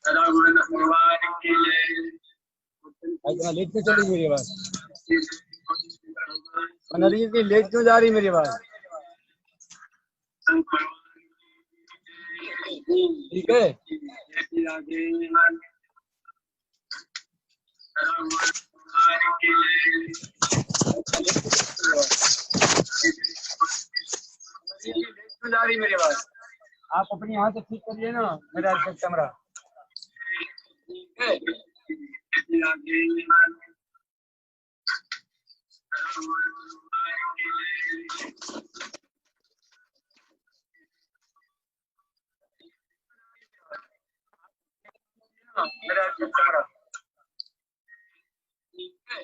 इतना लेट क्यों चली मेरी आवाज? नरगिस की लेट क्यों जा रही मेरी आवाज? ठीक है। क्यों जा रही मेरी आवाज? आप अपनी यहाँ से ठीक करिए ना मेरा कैमरा। ठीक है। मेरा कैमरा। ठीक है।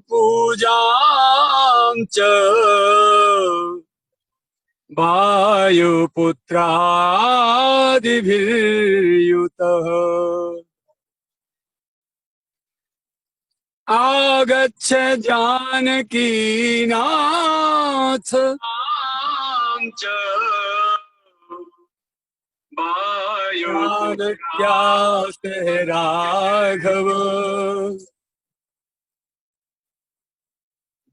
पूजां च वायुपुत्रादिभिर्युतः आगच्छ जानकीनाथ च वायुपुत्रास्ते राघव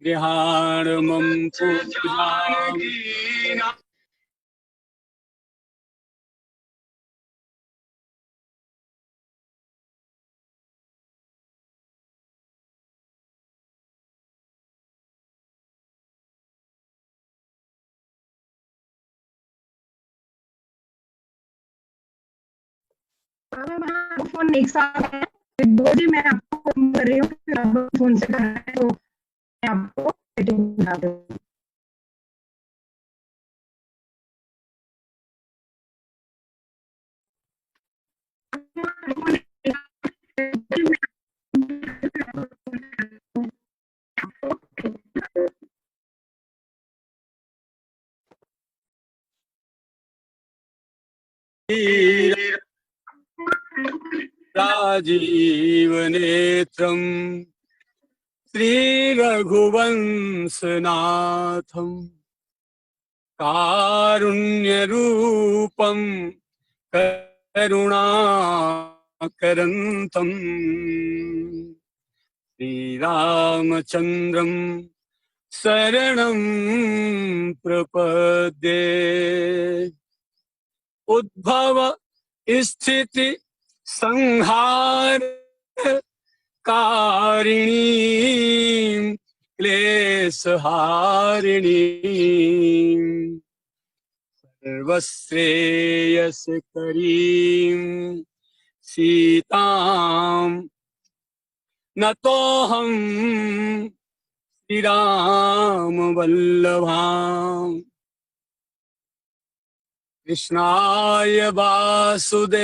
गृहाणमं पूजां। फोन एक साथ है, दो जी मैं आपको फोन कर रही हूँ, फिर आप फोन से कर रहे हैं, तो मैं आपको मीटिंग बना दूँ। राजीवनेत्रं श्रीरघुवंशनाथं कारुण्यरूपं करुणाकरन्तं श्रीरामचन्द्रं शरणं प्रपद्ये। उद्भव स्थिति संहार कारिणीं क्लेशहारिणीं सर्वश्रेयस्करीं सीतां नतोऽहं श्रीरामवल्लभाम्। कृष्णाय वासुदेवाय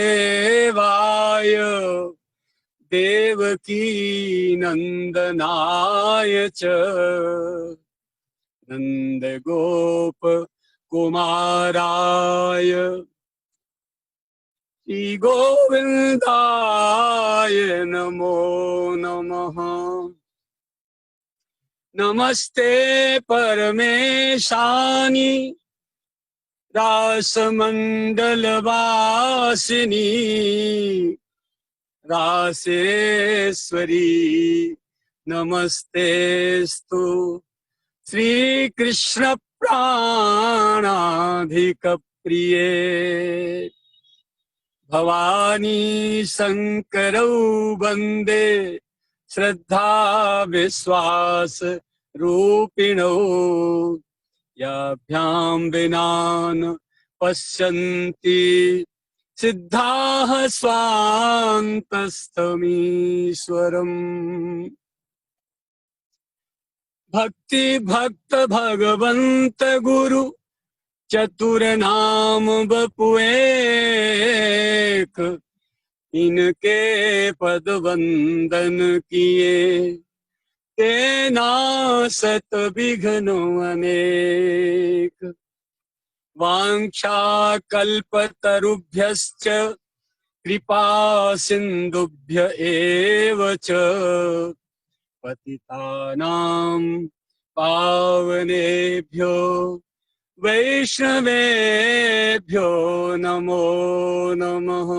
देवकी नंदनाय च नंदगोप कुमाराय श्रीगोविंदाय नमो नमः। नमस्ते परमेशानि रासमंडलवासिनी रासेश्वरी नमस्तेस्तु श्रीकृष्ण प्राणाधिक प्रिये। भवानी शंकरौ वंदे श्रद्धा विश्वास रूपिणौ याभ्यां विना न पश्यन्ति सिद्धाः स्वान्तस्थमीश्वरम्। भक्ति भक्त भगवंत गुरु चतुर नाम बपुएक इनके पद वंदन किए, ते नासत विघ्नो अनेक। वाञ्छा कल्पतरुभ्यश्च कृपा सिन्धुभ्य एव च, पतितानां पावनेभ्यो वैष्णवेभ्यो नमो नमः।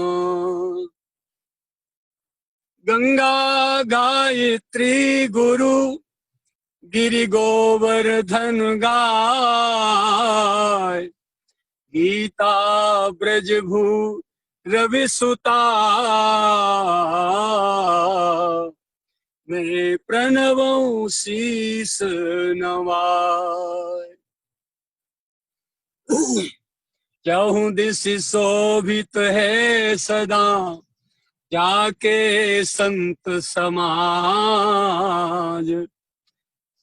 गंगा गायत्री गुरु गिरि गोवर्धन गाय, गीता ब्रज भू रवि सुता, मैं प्रणवं शीस नवाय। चहुं दिश शोभित है सदा, जाके संत समाज।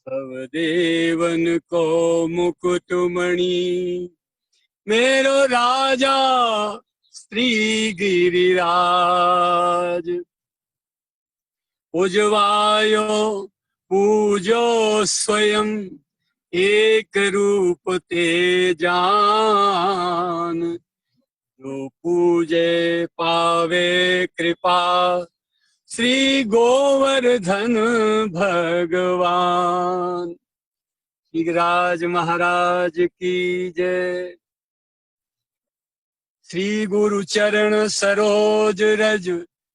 सब देवन को मुकुटमणि, मेरो राजा श्री गिरिराज। पूजवायो पूजो स्वयं, एक रूप तेजान। जो पूजे पावे कृपा, श्री गोवर्धन भगवान। गिरिराज महाराज की जय। श्री गुरु चरण सरोज रज,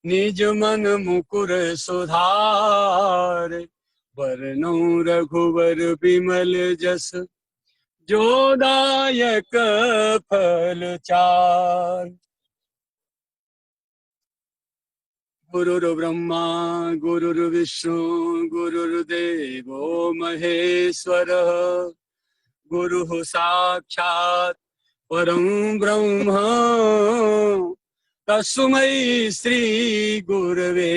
निज मन मुकुर सुधार। वरनौ रघुवर बिमल जस, जो दायक फल चार। गुरुर्ब्रह्मा गुरुर्विष्णु गुरुर्देवो महेश्वरः। गुरुः साक्षात् परं ब्रह्म, तस्मै श्री गुरवे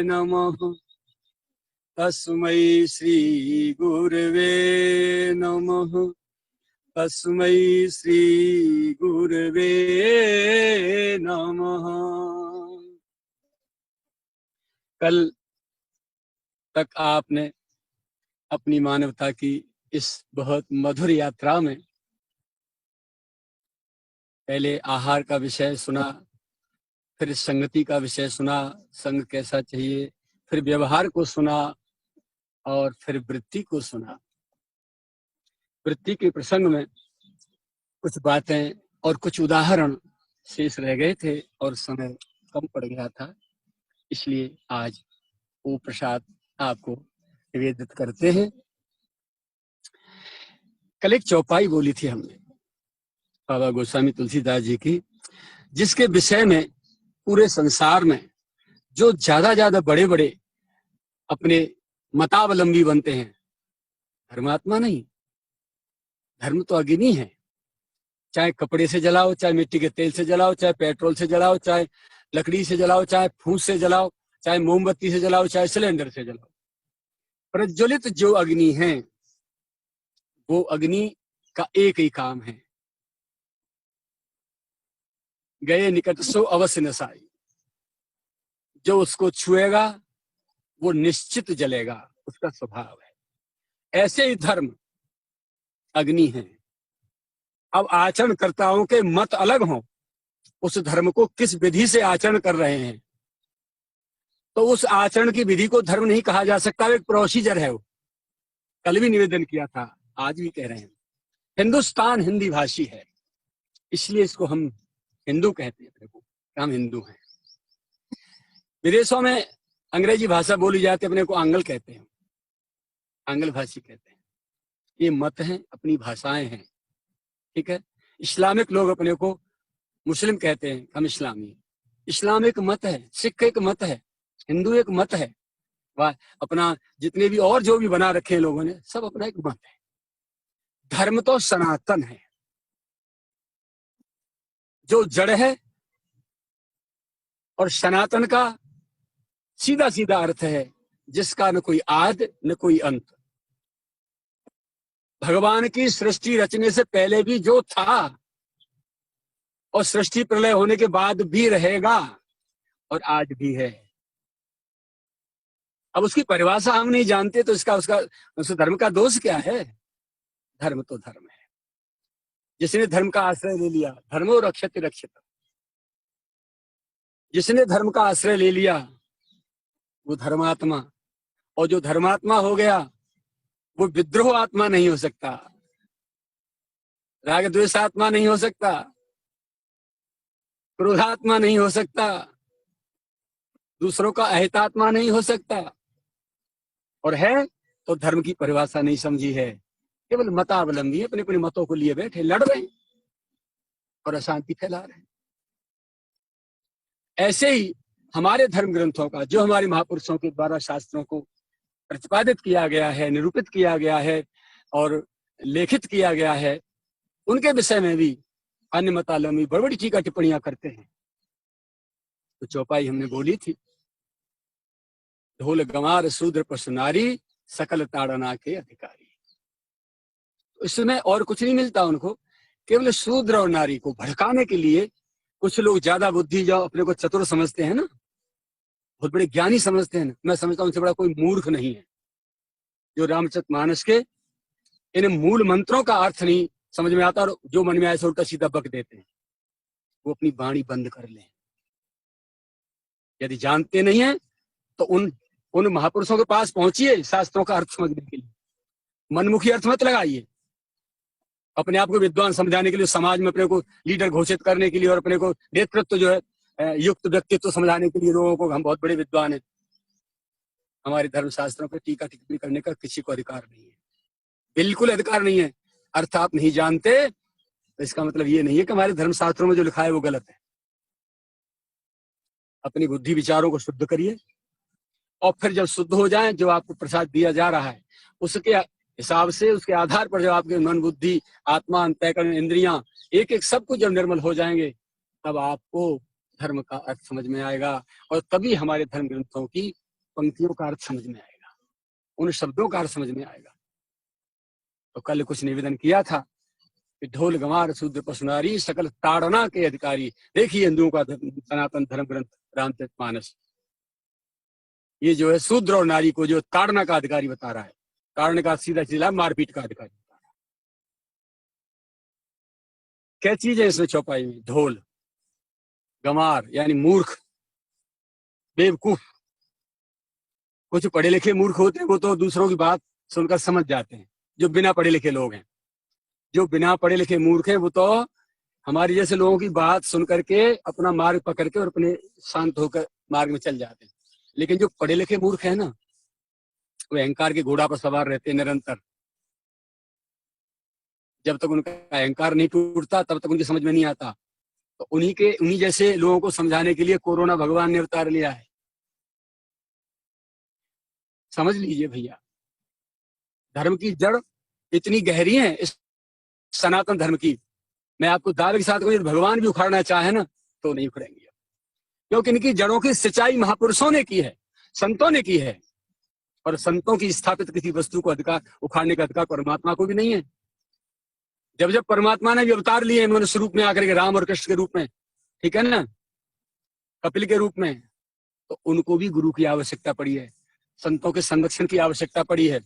नमः। तस्मै श्री गुरवे नमः। तस्मै श्री गुरवे नमः। कल तक आपने अपनी मानवता की इस बहुत मधुर यात्रा में पहले आहार का विषय सुना, फिर संगति का विषय सुना, संग कैसा चाहिए, फिर व्यवहार को सुना और फिर वृत्ति को सुना। वृत्ति के प्रसंग में कुछ बातें और कुछ उदाहरण शेष रह गए थे और समय कम पड़ गया था, इसलिए आज वो प्रसाद आपको निवेदित करते हैं। कल एक चौपाई बोली थी हमने बाबा गोस्वामी तुलसीदास जी की, जिसके विषय में पूरे संसार में जो ज्यादा बड़े बड़े अपने मतावलंबी बनते हैं, धर्मात्मा नहीं, धर्म तो अग्नि है। चाहे कपड़े से जलाओ, चाहे मिट्टी के तेल से जलाओ, चाहे पेट्रोल से जलाओ, चाहे लकड़ी से जलाओ, चाहे फूस से जलाओ, चाहे मोमबत्ती से जलाओ, चाहे सिलेंडर से जलाओ, प्रज्वलित जो अग्नि है वो अग्नि का एक ही काम है, गए निकट सो अवश्य नसाई। जो उसको छुएगा वो निश्चित जलेगा, उसका स्वभाव है। ऐसे ही धर्म अग्नि है। अब आचरणकर्ताओं के मत अलग हों, उस धर्म को किस विधि से आचरण कर रहे हैं, तो उस आचरण की विधि को धर्म नहीं कहा जा सकता, एक प्रोसीजर है। वो कल भी निवेदन किया था, आज भी कह रहे हैं। हिंदुस्तान हिंदी भाषी है, इसलिए इसको हम हिंदू कहते हैं, हम हिंदू हैं। विदेशों में अंग्रेजी भाषा बोली जाती है, अपने को आंग्ल कहते हैं, आंग्ल भाषी कहते हैं। ये मत हैं, अपनी भाषाएं हैं, ठीक है। इस्लामिक लोग अपने को मुस्लिम कहते हैं, हम इस्लामी। इस्लाम एक मत है, सिख एक मत है, हिंदू एक मत है, अपना जितने भी और जो भी बना रखे हैं लोगों ने, सब अपना एक मत है। धर्म तो सनातन है, जो जड़ है, और सनातन का सीधा सीधा अर्थ है जिसका न कोई आद न कोई अंत। भगवान की सृष्टि रचने से पहले भी जो था और सृष्टि प्रलय होने के बाद भी रहेगा, और आज भी है। अब उसकी परिभाषा हम नहीं जानते तो इसका उसका उस धर्म का दोष क्या है? धर्म तो धर्म है। जिसने धर्म का आश्रय ले लिया, धर्मो रक्षते रक्षित, जिसने धर्म का आश्रय ले लिया वो धर्मात्मा, और जो धर्मात्मा हो गया वो विद्रोह आत्मा नहीं हो सकता, राग द्वेष आत्मा नहीं हो सकता, क्रोधात्मा नहीं हो सकता, दूसरों का अहितात्मा नहीं हो सकता, और है तो धर्म की परिभाषा नहीं समझी है, केवल मतावलंबी अपने अपने मतों को लिए बैठे लड़ रहे हैं और अशांति फैला रहे हैं। ऐसे ही हमारे धर्म ग्रंथों का, जो हमारे महापुरुषों के द्वारा शास्त्रों को प्रतिपादित किया गया है, निरूपित किया गया है और लेखित किया गया है, उनके विषय में भी अन्य मतावलंबी बड़ी बड़ी टीका टिप्पणियां करते हैं। तो चौपाई हमने बोली थी, ढोल गंवार शूद्र पशु नारी सकल ताड़ना के अधिकारी। तो इसमें और कुछ नहीं मिलता उनको, केवल शूद्र और नारी को भड़काने के लिए कुछ लोग ज्यादा बुद्धि, जो अपने को चतुर समझते हैं ना, बहुत बड़े ज्ञानी समझते हैं ना, मैं समझता हूं उनसे बड़ा कोई मूर्ख नहीं है जो रामचरितमानस के इन मूल मंत्रों का अर्थ नहीं समझ में आता और जो मन में आए उल्टा सीधा बक देते हैं। वो अपनी वाणी बंद कर लें। यदि जानते नहीं है तो उन महापुरुषों के पास पहुंचिए शास्त्रों का अर्थ समझने के लिए। मनमुखी अर्थ मत लगाइए, अपने आप को विद्वान समझाने के लिए, समाज में अपने को लीडर घोषित करने के लिए और अपने को नेतृत्व जो है युक्त व्यक्तित्व समझाने के लिए लोगों को हम बहुत बड़े विद्वान हैं। हमारे धर्मशास्त्रों पर टीका टिप्पणी करने का किसी को अधिकार नहीं है, बिल्कुल अधिकार नहीं है। अर्थ आप नहीं जानते तो इसका मतलब ये नहीं है कि हमारे धर्मशास्त्रों में जो लिखा है वो गलत है। अपनी बुद्धि विचारों को शुद्ध करिए और फिर जब शुद्ध हो जाए, जो आपको प्रसाद दिया जा रहा है उसके हिसाब से, उसके आधार पर जब आपके मन बुद्धि आत्मा अंतःकरण इंद्रियां एक एक सब कुछ जब निर्मल हो जाएंगे, तब आपको धर्म का अर्थ समझ में आएगा और तभी हमारे धर्म ग्रंथों की पंक्तियों का अर्थ समझ में आएगा, उन शब्दों का अर्थ समझ में आएगा। तो कल कुछ निवेदन किया था कि ढोल गंवार शूद्र पशु नारी सकल ताड़ना के अधिकारी। देखिए हिंदुओं का सनातन धर्म ग्रंथ रामचरितमानस, ये जो है शूद्र और नारी को जो ताड़ना का अधिकारी बता रहा है, ताड़ने का सीधा सीधा मारपीट का अधिकारी बता रहा है। क्या चीज है इसमें चौपाई में? ढोल, गंवार यानी मूर्ख, बेवकूफ। कुछ पढ़े लिखे मूर्ख होते हैं, वो तो दूसरों की बात सुनकर समझ जाते हैं। जो बिना पढ़े लिखे लोग हैं, जो बिना पढ़े लिखे मूर्ख हैं, वो तो हमारे जैसे लोगों की बात सुन करके अपना मार्ग पकड़ के और अपने शांत होकर मार्ग में चल जाते हैं। लेकिन जो पढ़े लिखे मूर्ख है ना, वो अहंकार के घोड़ा पर सवार रहते हैं निरंतर। जब तक उनका अहंकार नहीं टूटता तब तक उनकी समझ में नहीं आता। तो उन्हीं जैसे लोगों को समझाने के लिए कोरोना भगवान ने अवतार लिया है। समझ लीजिए भैया, धर्म की जड़ इतनी गहरी है इस सनातन धर्म की, मैं आपको दावे के साथ कहूं, भगवान भी उखाड़ना चाहे ना तो नहीं उखड़ेंगे, क्योंकि इनकी जड़ों की सिंचाई महापुरुषों ने की है, संतों ने की है। और संतों की स्थापित किसी वस्तु को अधिकार उखाड़ने का अधिकार परमात्मा को भी नहीं है। जब जब परमात्मा ने भी अवतार लिए मनुष्य रूप में आकर के, राम और कृष्ण के रूप में, ठीक है ना, कपिल के रूप में, तो उनको भी गुरु की आवश्यकता पड़ी है, संतों के संरक्षण की आवश्यकता पड़ी है।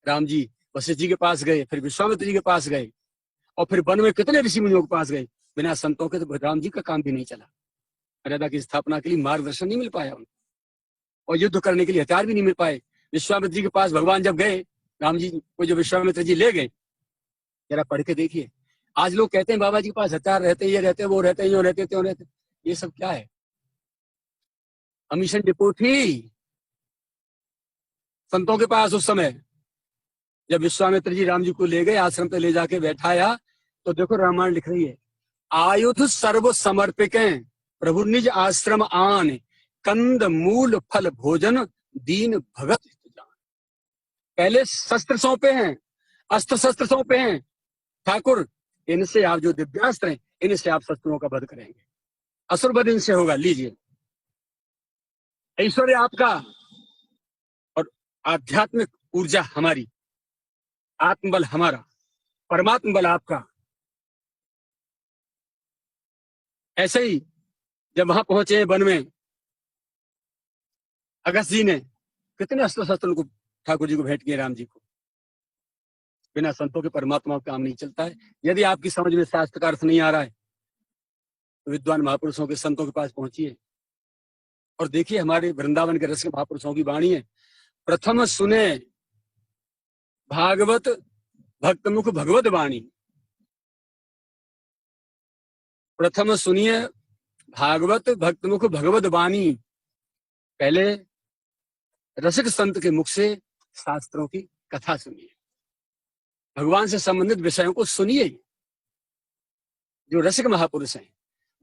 राम जी वशिष्ठ जी के पास गए, फिर विश्वामित्र जी के पास गए, और फिर वन में कितने ऋषि मुनियों के पास गए। बिना संतों के तो राम जी का काम भी नहीं चला। मर्यादा की स्थापना के लिए मार्गदर्शन नहीं मिल पाया उनको, और युद्ध करने के लिए हथियार भी नहीं मिल पाए। विश्वामित्र जी के पास भगवान जब गए, राम जी को जो विश्वामित्र जी ले गए, जरा पढ़ के देखिए। आज लोग कहते हैं बाबा जी के पास हथियार रहते, ये रहते, वो रहते, यो रहते, त्यों रहते। ये सब क्या है? अमीशन डिपो थी संतों के पास उस समय। जब विश्वामित्र जी राम जी को ले गए, आश्रम पे ले जाके बैठाया, तो देखो रामायण लिख रही है, आयुध सर्व समर्पिकें प्रभु निज आश्रम आन, कंद मूल फल भोजन दीन भगत जान। पहले शस्त्र सौंपे हैं, अस्त्र शस्त्र सौंपे हैं, ठाकुर इनसे आप जो दिव्यास्त्र हैं, इनसे आप शत्रुओं का वध करेंगे, असुर वध इनसे होगा। लीजिए, ऐश्वर्य आपका और आध्यात्मिक ऊर्जा हमारी, आत्मबल हमारा, परमात्म बल आपका। ऐसे ही जब वहां पहुंचे वन में, अगस्त जी ने कितने अस्त्र शस्त्र को ठाकुर जी को भेंट किए, राम जी को। बिना संतों के परमात्मा का काम नहीं चलता है। यदि आपकी समझ में शास्त्र का अर्थ नहीं आ रहा है तो विद्वान महापुरुषों के, संतों के पास पहुंचिए और देखिए। हमारे वृंदावन के रसिक महापुरुषों की वाणी है, प्रथम सुने भागवत भक्त मुख भगवत वाणी। प्रथम सुनिए भागवत भक्त मुख भगवत वाणी। पहले रसिक संत के मुख से शास्त्रों की कथा सुनिए, भगवान से संबंधित विषयों को सुनिए। जो रसिक महापुरुष हैं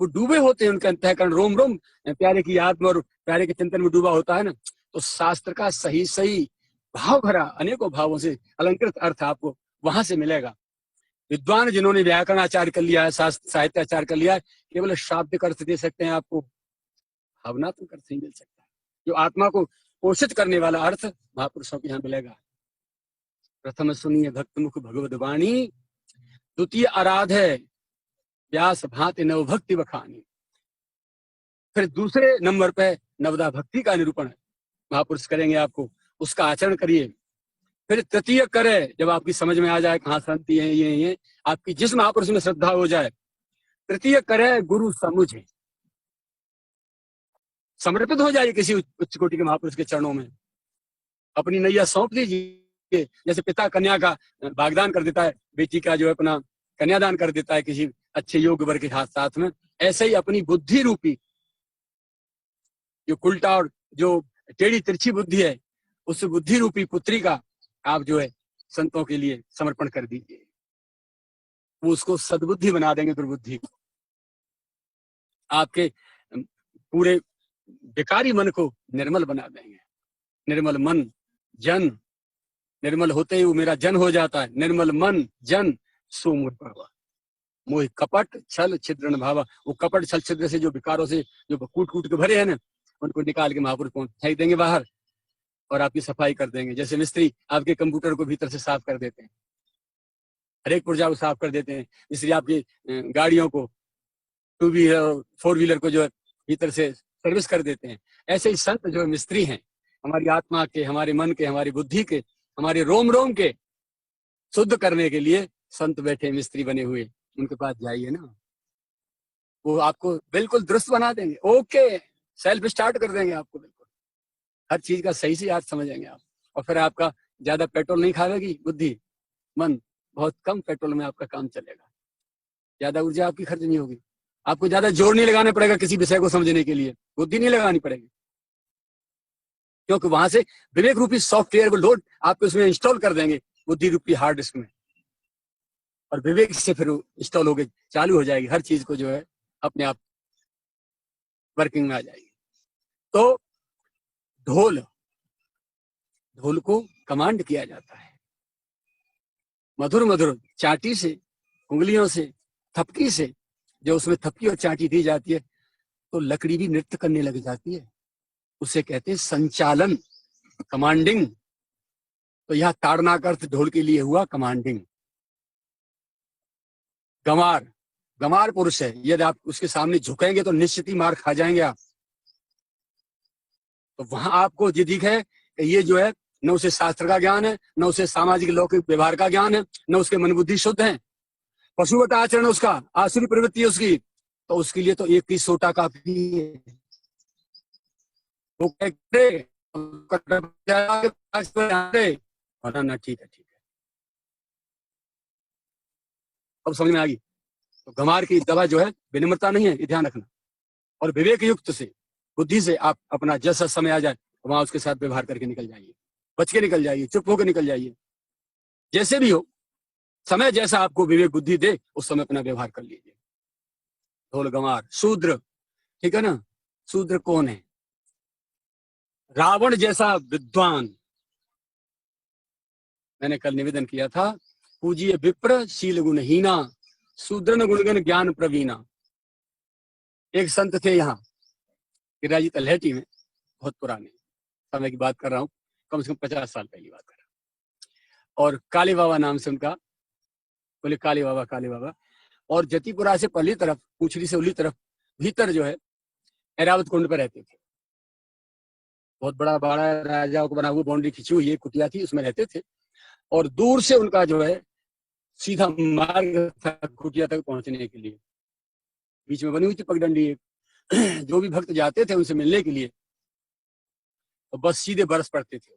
वो डूबे होते हैं, उनका अंतःकरण रोम रोम प्यारे की याद में और प्यारे के चिंतन में डूबा होता है ना, तो शास्त्र का सही सही भाव भरा अनेकों भावों से अलंकृत अर्थ आपको वहां से मिलेगा। विद्वान जिन्होंने व्याकरण आचार कर लिया है, साहित्य आचार कर लिया है, केवल शाब्दिक अर्थ दे सकते हैं आपको, भावनात्मक अर्थ नहीं मिल सकता। जो आत्मा को पोषित करने वाला अर्थ महापुरुषों के यहाँ मिलेगा। प्रथम सुनिए भक्त मुख भगवत वाणी, द्वितीय आराध है व्यास भांति नव भक्ति बखानी। फिर दूसरे नंबर पे नवदा भक्ति का निरूपण महापुरुष करेंगे आपको, उसका आचरण करिए। फिर तृतीय करे, जब आपकी समझ में आ जाए कहाँ शांति है, ये आपकी जिस महापुरुष में श्रद्धा हो जाए। तृतीय करे गुरु समुझे, समर्पित हो जाइए किसी उच्च कोटि के महापुरुष के चरणों में, अपनी नैया सौंप दीजिए। जैसे पिता कन्या का भागदान कर देता है, बेटी का जो है अपना कन्यादान कर देता है किसी अच्छे योग वर्ग के साथ में, ऐसे ही अपनी बुद्धि रूपी जो उल्टा और जो टेढ़ी तिरछी बुद्धि है, उस बुद्धि रूपी पुत्री का आप जो है संतों के लिए समर्पण कर दीजिए। वो उसको सद्बुद्धि बना देंगे, दुर्बुद्धि को। आपके पूरे बेकारी मन को निर्मल बना देंगे। निर्मल मन जन, निर्मल होते ही वो मेरा जन हो जाता है। निर्मल मन जन सो मोह पावा, मोह कपट छल छिद्र भावा। वो कपट छल छिद्र से जो विकारों से जो कूट कूट के भरे हैं ना, उनको निकाल के महापुरुष को फेंक देंगे बाहर और आपकी सफाई कर देंगे। जैसे मिस्त्री आपके कंप्यूटर को भीतर से साफ कर देते हैं, हर एक पुर्जा को साफ कर देते हैं, मिस्त्री आपकी गाड़ियों को, 2 व्हीलर 4 व्हीलर को जो है भीतर से सर्विस कर देते हैं। ऐसे ही संत जो मिस्त्री हैं, हमारी आत्मा के, हमारे मन के, हमारी बुद्धि के, हमारे रोम रोम के शुद्ध करने के लिए संत बैठे मिस्त्री बने हुए, उनके पास जाइए ना, वो आपको बिल्कुल दुरुस्त बना देंगे। ओके, सेल्फ स्टार्ट कर देंगे आपको, बिल्कुल हर चीज का सही से याद समझेंगे आप। और फिर आपका ज्यादा पेट्रोल नहीं खाएगी बुद्धि, मन बहुत कम पेट्रोल में आपका काम चलेगा, ज्यादा ऊर्जा आपकी खर्च नहीं होगी। आपको ज्यादा जोर नहीं लगाना पड़ेगा किसी विषय को समझने के लिए, बुद्धि नहीं लगानी पड़ेगी, क्योंकि वहां से विवेक रूपी सॉफ्टवेयर को लोड आपको उसमें इंस्टॉल कर देंगे, बुद्धि रूपी हार्ड डिस्क में, और विवेक से फिर इंस्टॉल होके चालू हो जाएगी हर चीज को जो है अपने आप वर्किंग में आ जाएगी। तो ढोल को कमांड किया जाता है, मधुर मधुर चाटी से, उंगलियों से, थपकी से। जो उसमें थपकी और चाटी दी जाती है तो लकड़ी भी नृत्य करने लग जाती है, उसे कहते हैं संचालन, कमांडिंग। तो यह ताड़ना का अर्थ ढोल के लिए हुआ कमांडिंग। गंवार पुरुष है, यदि आप उसके सामने झुकेंगे तो निश्चित ही मार खा जाएंगे आप। तो वहां आपको ये दिखे कि ये जो है न उसे शास्त्र का ज्ञान है, न उसे सामाजिक लौकिक व्यवहार का ज्ञान है, न उसके मन बुद्धि शुद्ध है, पशुवत आचरण उसका, आसुरी प्रवृत्ति है उसकी, तो उसके लिए तो एक ही सोटा काफी है। वो कहते ना, ठीक है अब समझ में आ गई। तो गंवार की दवा जो है विनम्रता नहीं है, ये ध्यान रखना, और विवेक युक्त से, बुद्धि से आप अपना जैसा समय आ जाए वहां उसके साथ व्यवहार करके निकल जाइए, बच के निकल जाइए, चुप होकर निकल जाइए, जैसे भी हो समय जैसा आपको विवेक बुद्धि दे उस समय अपना व्यवहार कर लीजिए। ढोल गंवार। शूद्र, ठीक है ना, शूद्र कौन है? रावण जैसा विद्वान। मैंने कल निवेदन किया था, पूजिए विप्र शील गुणहीना, शूद्रन गुणगन ज्ञान प्रवीणा। एक संत थे यहाँ गिरिराज तलहटी में, बहुत पुराने समय की बात कर रहा हूँ, कम से कम 50 साल पहले बात कर रहा हूँ, और काले बाबा नाम से उनका, बोले काले बाबा। और जतीपुरा से पहली तरफ, पूछड़ी से उली तरफ भीतर जो है ऐरावत कुंड पर रहते थे। बहुत बड़ा बड़ा राजाओं को बना हुआ बाउंड्री खींची हुई एक कुटिया थी, उसमें रहते थे। और दूर से उनका जो है सीधा मार्ग था कुटिया तक पहुंचने के लिए। बीच में बनी हुई थी पगडंडी एक। जो भी भक्त जाते थे उनसे मिलने के लिए तो बस सीधे बरस पड़ते थे।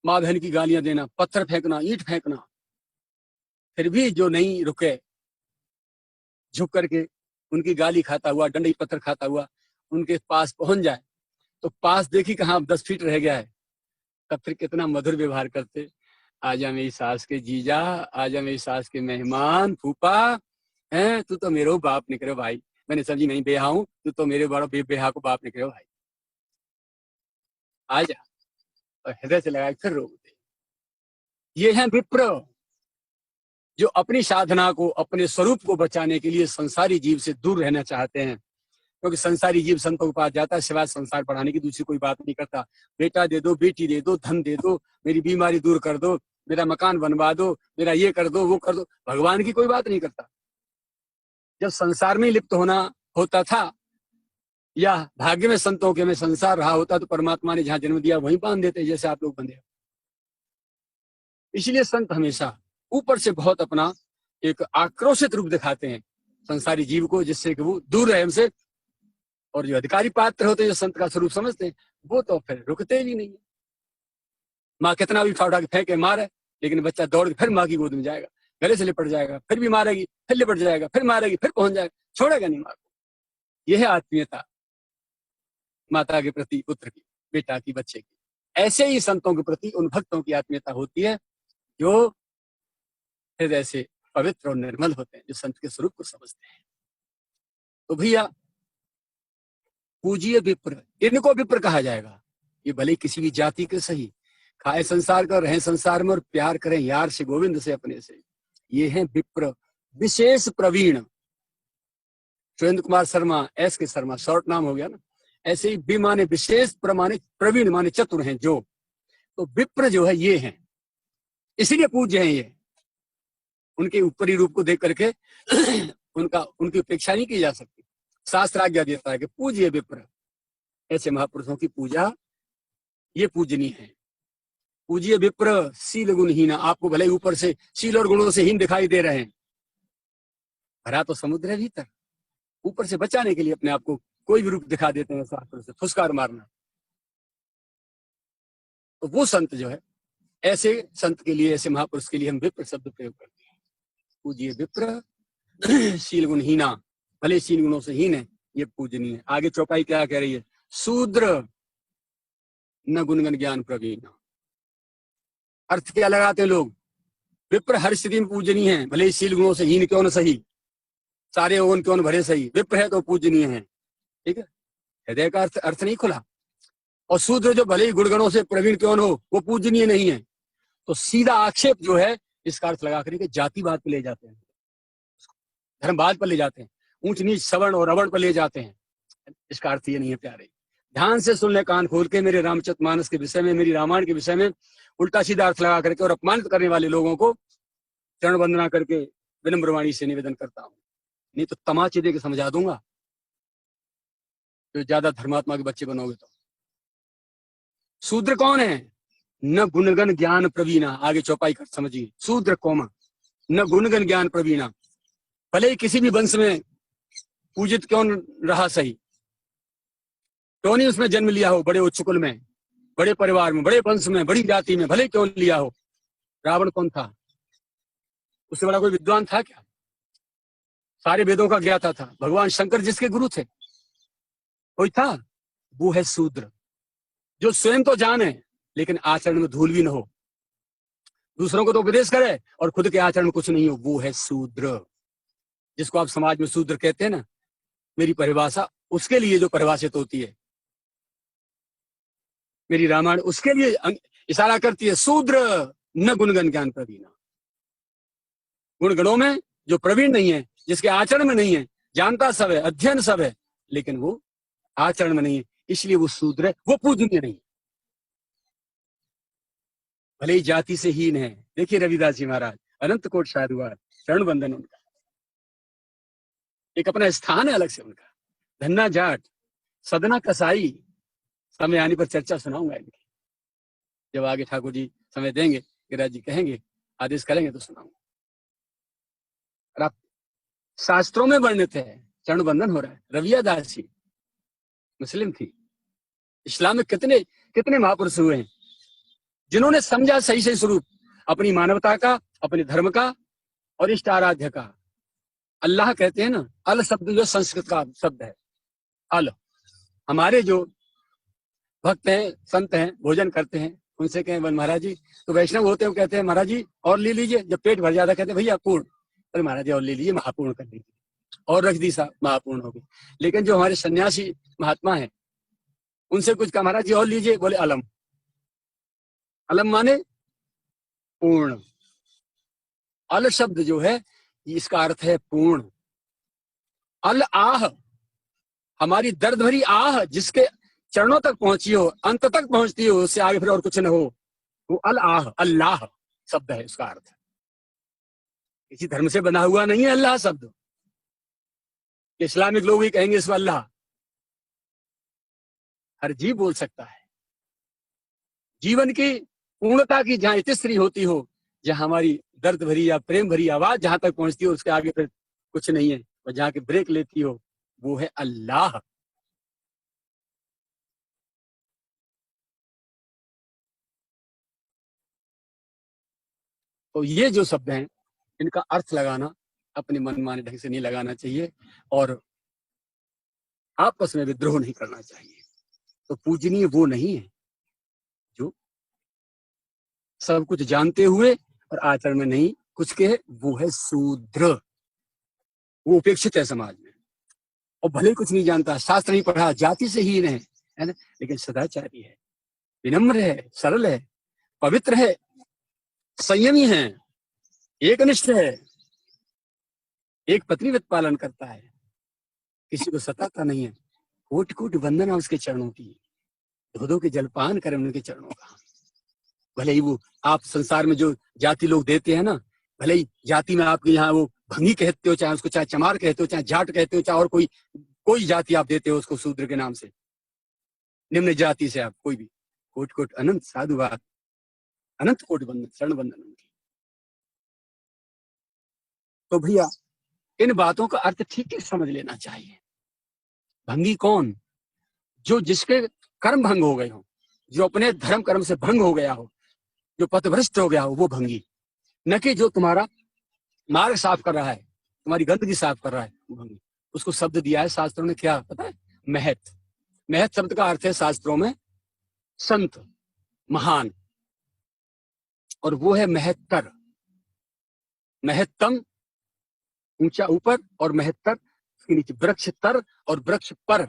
माँ बहन की गालियां देना, पत्थर फेंकना, ईंट फेंकना, फिर भी जो नहीं रुके, झुक करके उनकी गाली खाता हुआ, डंडी पत्थर खाता हुआ उनके पास पहुंच जाए तो पास देखी कहाँ 10 फीट रह गया है, तब फिर कितना मधुर व्यवहार करते। आजा मेरी सास के जीजा, आजा मेरी सास के मेहमान, फूफा, हैं तू तो मेरे बाप निकले भाई। मैंने समझी नहीं बेहा हूं, तू तो मेरे बड़ा बेहा को बाप निकले भाई, आजा। और हृदय से लगाए फिर रोकते। ये हैं विप्र जो अपनी साधना को, अपने स्वरूप को बचाने के लिए संसारी जीव से दूर रहना चाहते हैं। क्योंकि संसारी जीव संतों के पास जाता है, सिवाय संसार बढ़ाने की दूसरी कोई बात नहीं करता। बेटा दे दो, बेटी दे दो, धन दे दो, मेरी बीमारी दूर कर दो, मेरा मकान बनवा दो, मेरा ये कर दो, वो कर दो, भगवान की कोई बात नहीं करता। जब संसार में लिप्त होना होता था या भाग्य में संतों के में संसार रहा होता तो परमात्मा ने जहां जन्म दिया वहीं बांध देते, जैसे आप लोग बंधे। इसलिए संत हमेशा ऊपर से बहुत अपना एक आक्रोशित रूप दिखाते हैं संसारी जीव को, जिससे कि वो दूर रहे हमसे। और जो अधिकारी पात्र होते हैं, जो संत का स्वरूप समझते हैं, वो तो फिर रुकते भी नहीं है। माँ कितना भी उठा के फेंके मारे, लेकिन बच्चा दौड़ के फिर माँ की गोद में जाएगा, गले से लिपट जाएगा, फिर भी मारेगी, फिर लिपट जाएगा, फिर मारेगी, फिर पहुंच जाएगा, छोड़ेगा नहीं माँ को। यह है आत्मीयता माता के प्रति पुत्र की, बेटा की, बच्चे की। ऐसे ही संतों के प्रति उन भक्तों की आत्मीयता होती है जो हृदय से पवित्र और निर्मल होते हैं, जो संत के स्वरूप को समझते हैं। तो भैया पूजिए विप्र, इनको विप्र कहा जाएगा। ये भले किसी भी जाति के सही, खाए संसार का, रहे संसार में और प्यार करें यार से, गोविंद से, अपने से। ये हैं विप्र, विशेष प्रवीण। सुरेंद्र कुमार शर्मा, एस के शर्मा, शॉर्ट नाम हो गया ना। ऐसे ही बी माने विशेष, प्रमाणित, प्रवीण माने चतुर हैं जो। तो विप्र जो है ये हैं, इसीलिए पूज्य हैं ये। उनके ऊपरी रूप को देख करके उनकी उपेक्षा नहीं की जा सकती। शास्त्र आज्ञा देता है कि पूज्य विप्र। ऐसे महापुरुषों की पूजा ये पूजनीय है। पूज्य विप्र शील गुणहीना। आपको भले ऊपर से शील और गुणों से हीन दिखाई दे रहे हैं, भरा तो समुद्र है भीतर। ऊपर से बचाने के लिए अपने आप को कोई भी रूप दिखा देते हैं, शास्त्र से फुसकार मारना। तो वो संत जो है, ऐसे संत के लिए, ऐसे महापुरुष के लिए हम विप्र शब्द प्रयोग करते हैं। पूज्य विप्र शील गुणहीना, भले शील गुणों से हीन है, ये पूजनीय है। आगे चौपाई क्या कह रही है? शूद्र न गुणगन ज्ञान प्रवीण। अर्थ क्या लगाते हैं लोग? विप्र हर स्थिति में पूजनीय है, भले शील गुणों से हीन क्यों न सही, सारे ओन क्यों न भरे सही, विप्र है तो पूजनीय है। ठीक है, हृदय का अर्थ नहीं खुला। और शूद्र जो भले ही गुणगणों से प्रवीण क्यों न हो, वो पूजनीय नहीं है। तो सीधा आक्षेप जो है इसका अर्थ लगा करके जातिवाद पर ले जाते हैं, धर्मवाद पर ले जाते हैं, ऊंच नीच सवर्ण और अवर्ण पर ले जाते हैं। इसका अर्थ ये नहीं है प्यारे। ध्यान से सुन ले कान खोल के, मेरे रामचरितमानस के विषय में, मेरी रामायण के विषय में उल्टा सीधा अर्थ लगा करके और अपमानित करने वाले लोगों को चरण वंदना करके विनम्र वाणी से निवेदन करता हूं, नहीं तो तमाचे दे के समझा दूंगा। तो ज्यादा धर्मात्मा के बच्चे बनोगे तो। शूद्र कौन है? न गुणगन ज्ञान प्रवीणा। आगे चौपाई कर समझिए, शूद्र कौमा न गुणगन ज्ञान प्रवीणा। भले ही किसी भी वंश में पूजित क्यों रहा सही, क्यों नहीं उसमें जन्म लिया हो, बड़े उच्च कुल में, बड़े परिवार में, बड़े वंश में, बड़ी जाति में, भले क्यों लिया हो। रावण कौन था? उससे बड़ा कोई विद्वान था क्या? सारे वेदों का ज्ञाता था। भगवान शंकर जिसके गुरु थे, कोई था? वो है शूद्र, जो स्वयं तो जाने लेकिन आचरण में धूल भी न हो, दूसरों को तो उपदेश करे और खुद के आचरण में कुछ नहीं हो। वो है शूद्र, जिसको आप समाज में शूद्र कहते हैं ना। मेरी परिभाषा उसके लिए जो परिभाषित होती है, मेरी रामायण उसके लिए इशारा करती है। शूद्र न गुणगन ज्ञान प्रवीण। गुणगणों में जो प्रवीण नहीं है, जिसके आचरण में नहीं है, जानता सब है, अध्ययन सब है, लेकिन वो आचरण में नहीं है, इसलिए वो शूद्र है, वो पूजनीय नहीं। भले ही जाति से हीन है। देखिए रविदास जी महाराज, अनंत कोट साधुवाद, शरण बंधन उनका। एक अपना स्थान है अलग से उनका। धन्ना जाट, सदना कसाई, समय आने पर चर्चा सुनाऊंगा इनकी, जब आगे ठाकुर जी समय देंगे, गिरिराज जी कहेंगे, आदेश करेंगे तो सुनाऊंगा। और आप शास्त्रों में वर्णित है, चरण बंधन हो रहा है। रविया दास जी मुस्लिम थी। इस्लाम में कितने कितने महापुरुष हुए हैं जिन्होंने समझा सही सही स्वरूप अपनी मानवता का, अपने धर्म का और इष्ट आराध्य का। अल्लाह कहते हैं ना, अल शब्द जो संस्कृत का शब्द है, अल। हमारे जो भक्त हैं, संत हैं, भोजन करते हैं, उनसे कहें महाराज जी, तो वैष्णव होते हैं, कहते हैं महाराज जी और ले लीजिए। जब पेट भर जाता कहते हैं भैया पूर्ण, अरे महाराज जी और ले लीजिए, महापूर्ण कर दीजिए, और रख दी सा महापूर्ण हो गई। लेकिन जो हमारे सन्यासी महात्मा हैं, उनसे कुछ कहा, महाराज जी और लीजिए, बोले अलम। अलम माने पूर्ण। अल शब्द जो है इसका अर्थ है पूर्ण। अल आह, हमारी दर्द भरी आह जिसके चरणों तक पहुंची हो, अंत तक पहुंचती हो, उससे आगे फिर और कुछ न हो, वो अल आह, अल्लाह शब्द है उसका अर्थ। किसी धर्म से बना हुआ नहीं है अल्लाह शब्द। इस्लामिक लोग ही कहेंगे इसको अल्लाह। हर जीव बोल सकता है। जीवन की पूर्णता की जहां इतिश्री होती हो, जहां हमारी दर्द भरी या प्रेम भरी आवाज जहां तक पहुंचती हो, उसके आगे फिर कुछ नहीं है, और जहां की ब्रेक लेती हो वो है अल्लाह। तो ये जो शब्द हैं, इनका अर्थ लगाना अपने मनमाने ढंग से नहीं लगाना चाहिए, और आपस में विद्रोह नहीं करना चाहिए। तो पूजनीय वो नहीं है जो सब कुछ जानते हुए और आचरण में नहीं कुछ के है, वो है शूद्र। वो उपेक्षित है समाज में, और भले कुछ नहीं जानता, शास्त्र नहीं पढ़ा, जाति से हीन है ना, लेकिन सदाचारी है, विनम्र है, सरल है, पवित्र है, संयमी है, एकनिष्ठ है, एक पत्नीव्रत पालन करता है, किसी को सताता नहीं है। कोट कोट वंदना उसके चरणों की, धो धो के जलपान करें उनके चरणों का। भले ही वो आप संसार में जो जाति लोग देते हैं ना, भले ही जाति में आपके यहाँ वो भंगी कहते हो, चाहे उसको चाहे चमार कहते हो, चाहे जाट कहते हो, चाहे और कोई जाति आप देते हो उसको शूद्र के नाम से, निम्न जाति से आप कोई भी, कोट कोट अनंत साधुवाद, अनंत कोट वंदन, शरण वंदन उनकी। तो भैया इन बातों का अर्थ ठीक ठीक समझ लेना चाहिए। भंगी कौन? जो जिसके कर्म भंग हो गए हो, जो अपने धर्म कर्म से भंग हो गया हो, जो पथभ्रष्ट हो गया हो, वो भंगी। न कि जो तुम्हारा मार्ग साफ कर रहा है, तुम्हारी गंदगी साफ कर रहा है, वो भंगी। उसको शब्द दिया है शास्त्रों ने, क्या पता है? महत। महत शब्द का अर्थ है शास्त्रों में संत, महान, और वो है महत्तर। महत्तम ऊंचा ऊपर, और महत्तर उसके नीचे, वृक्ष तर और वृक्ष पर,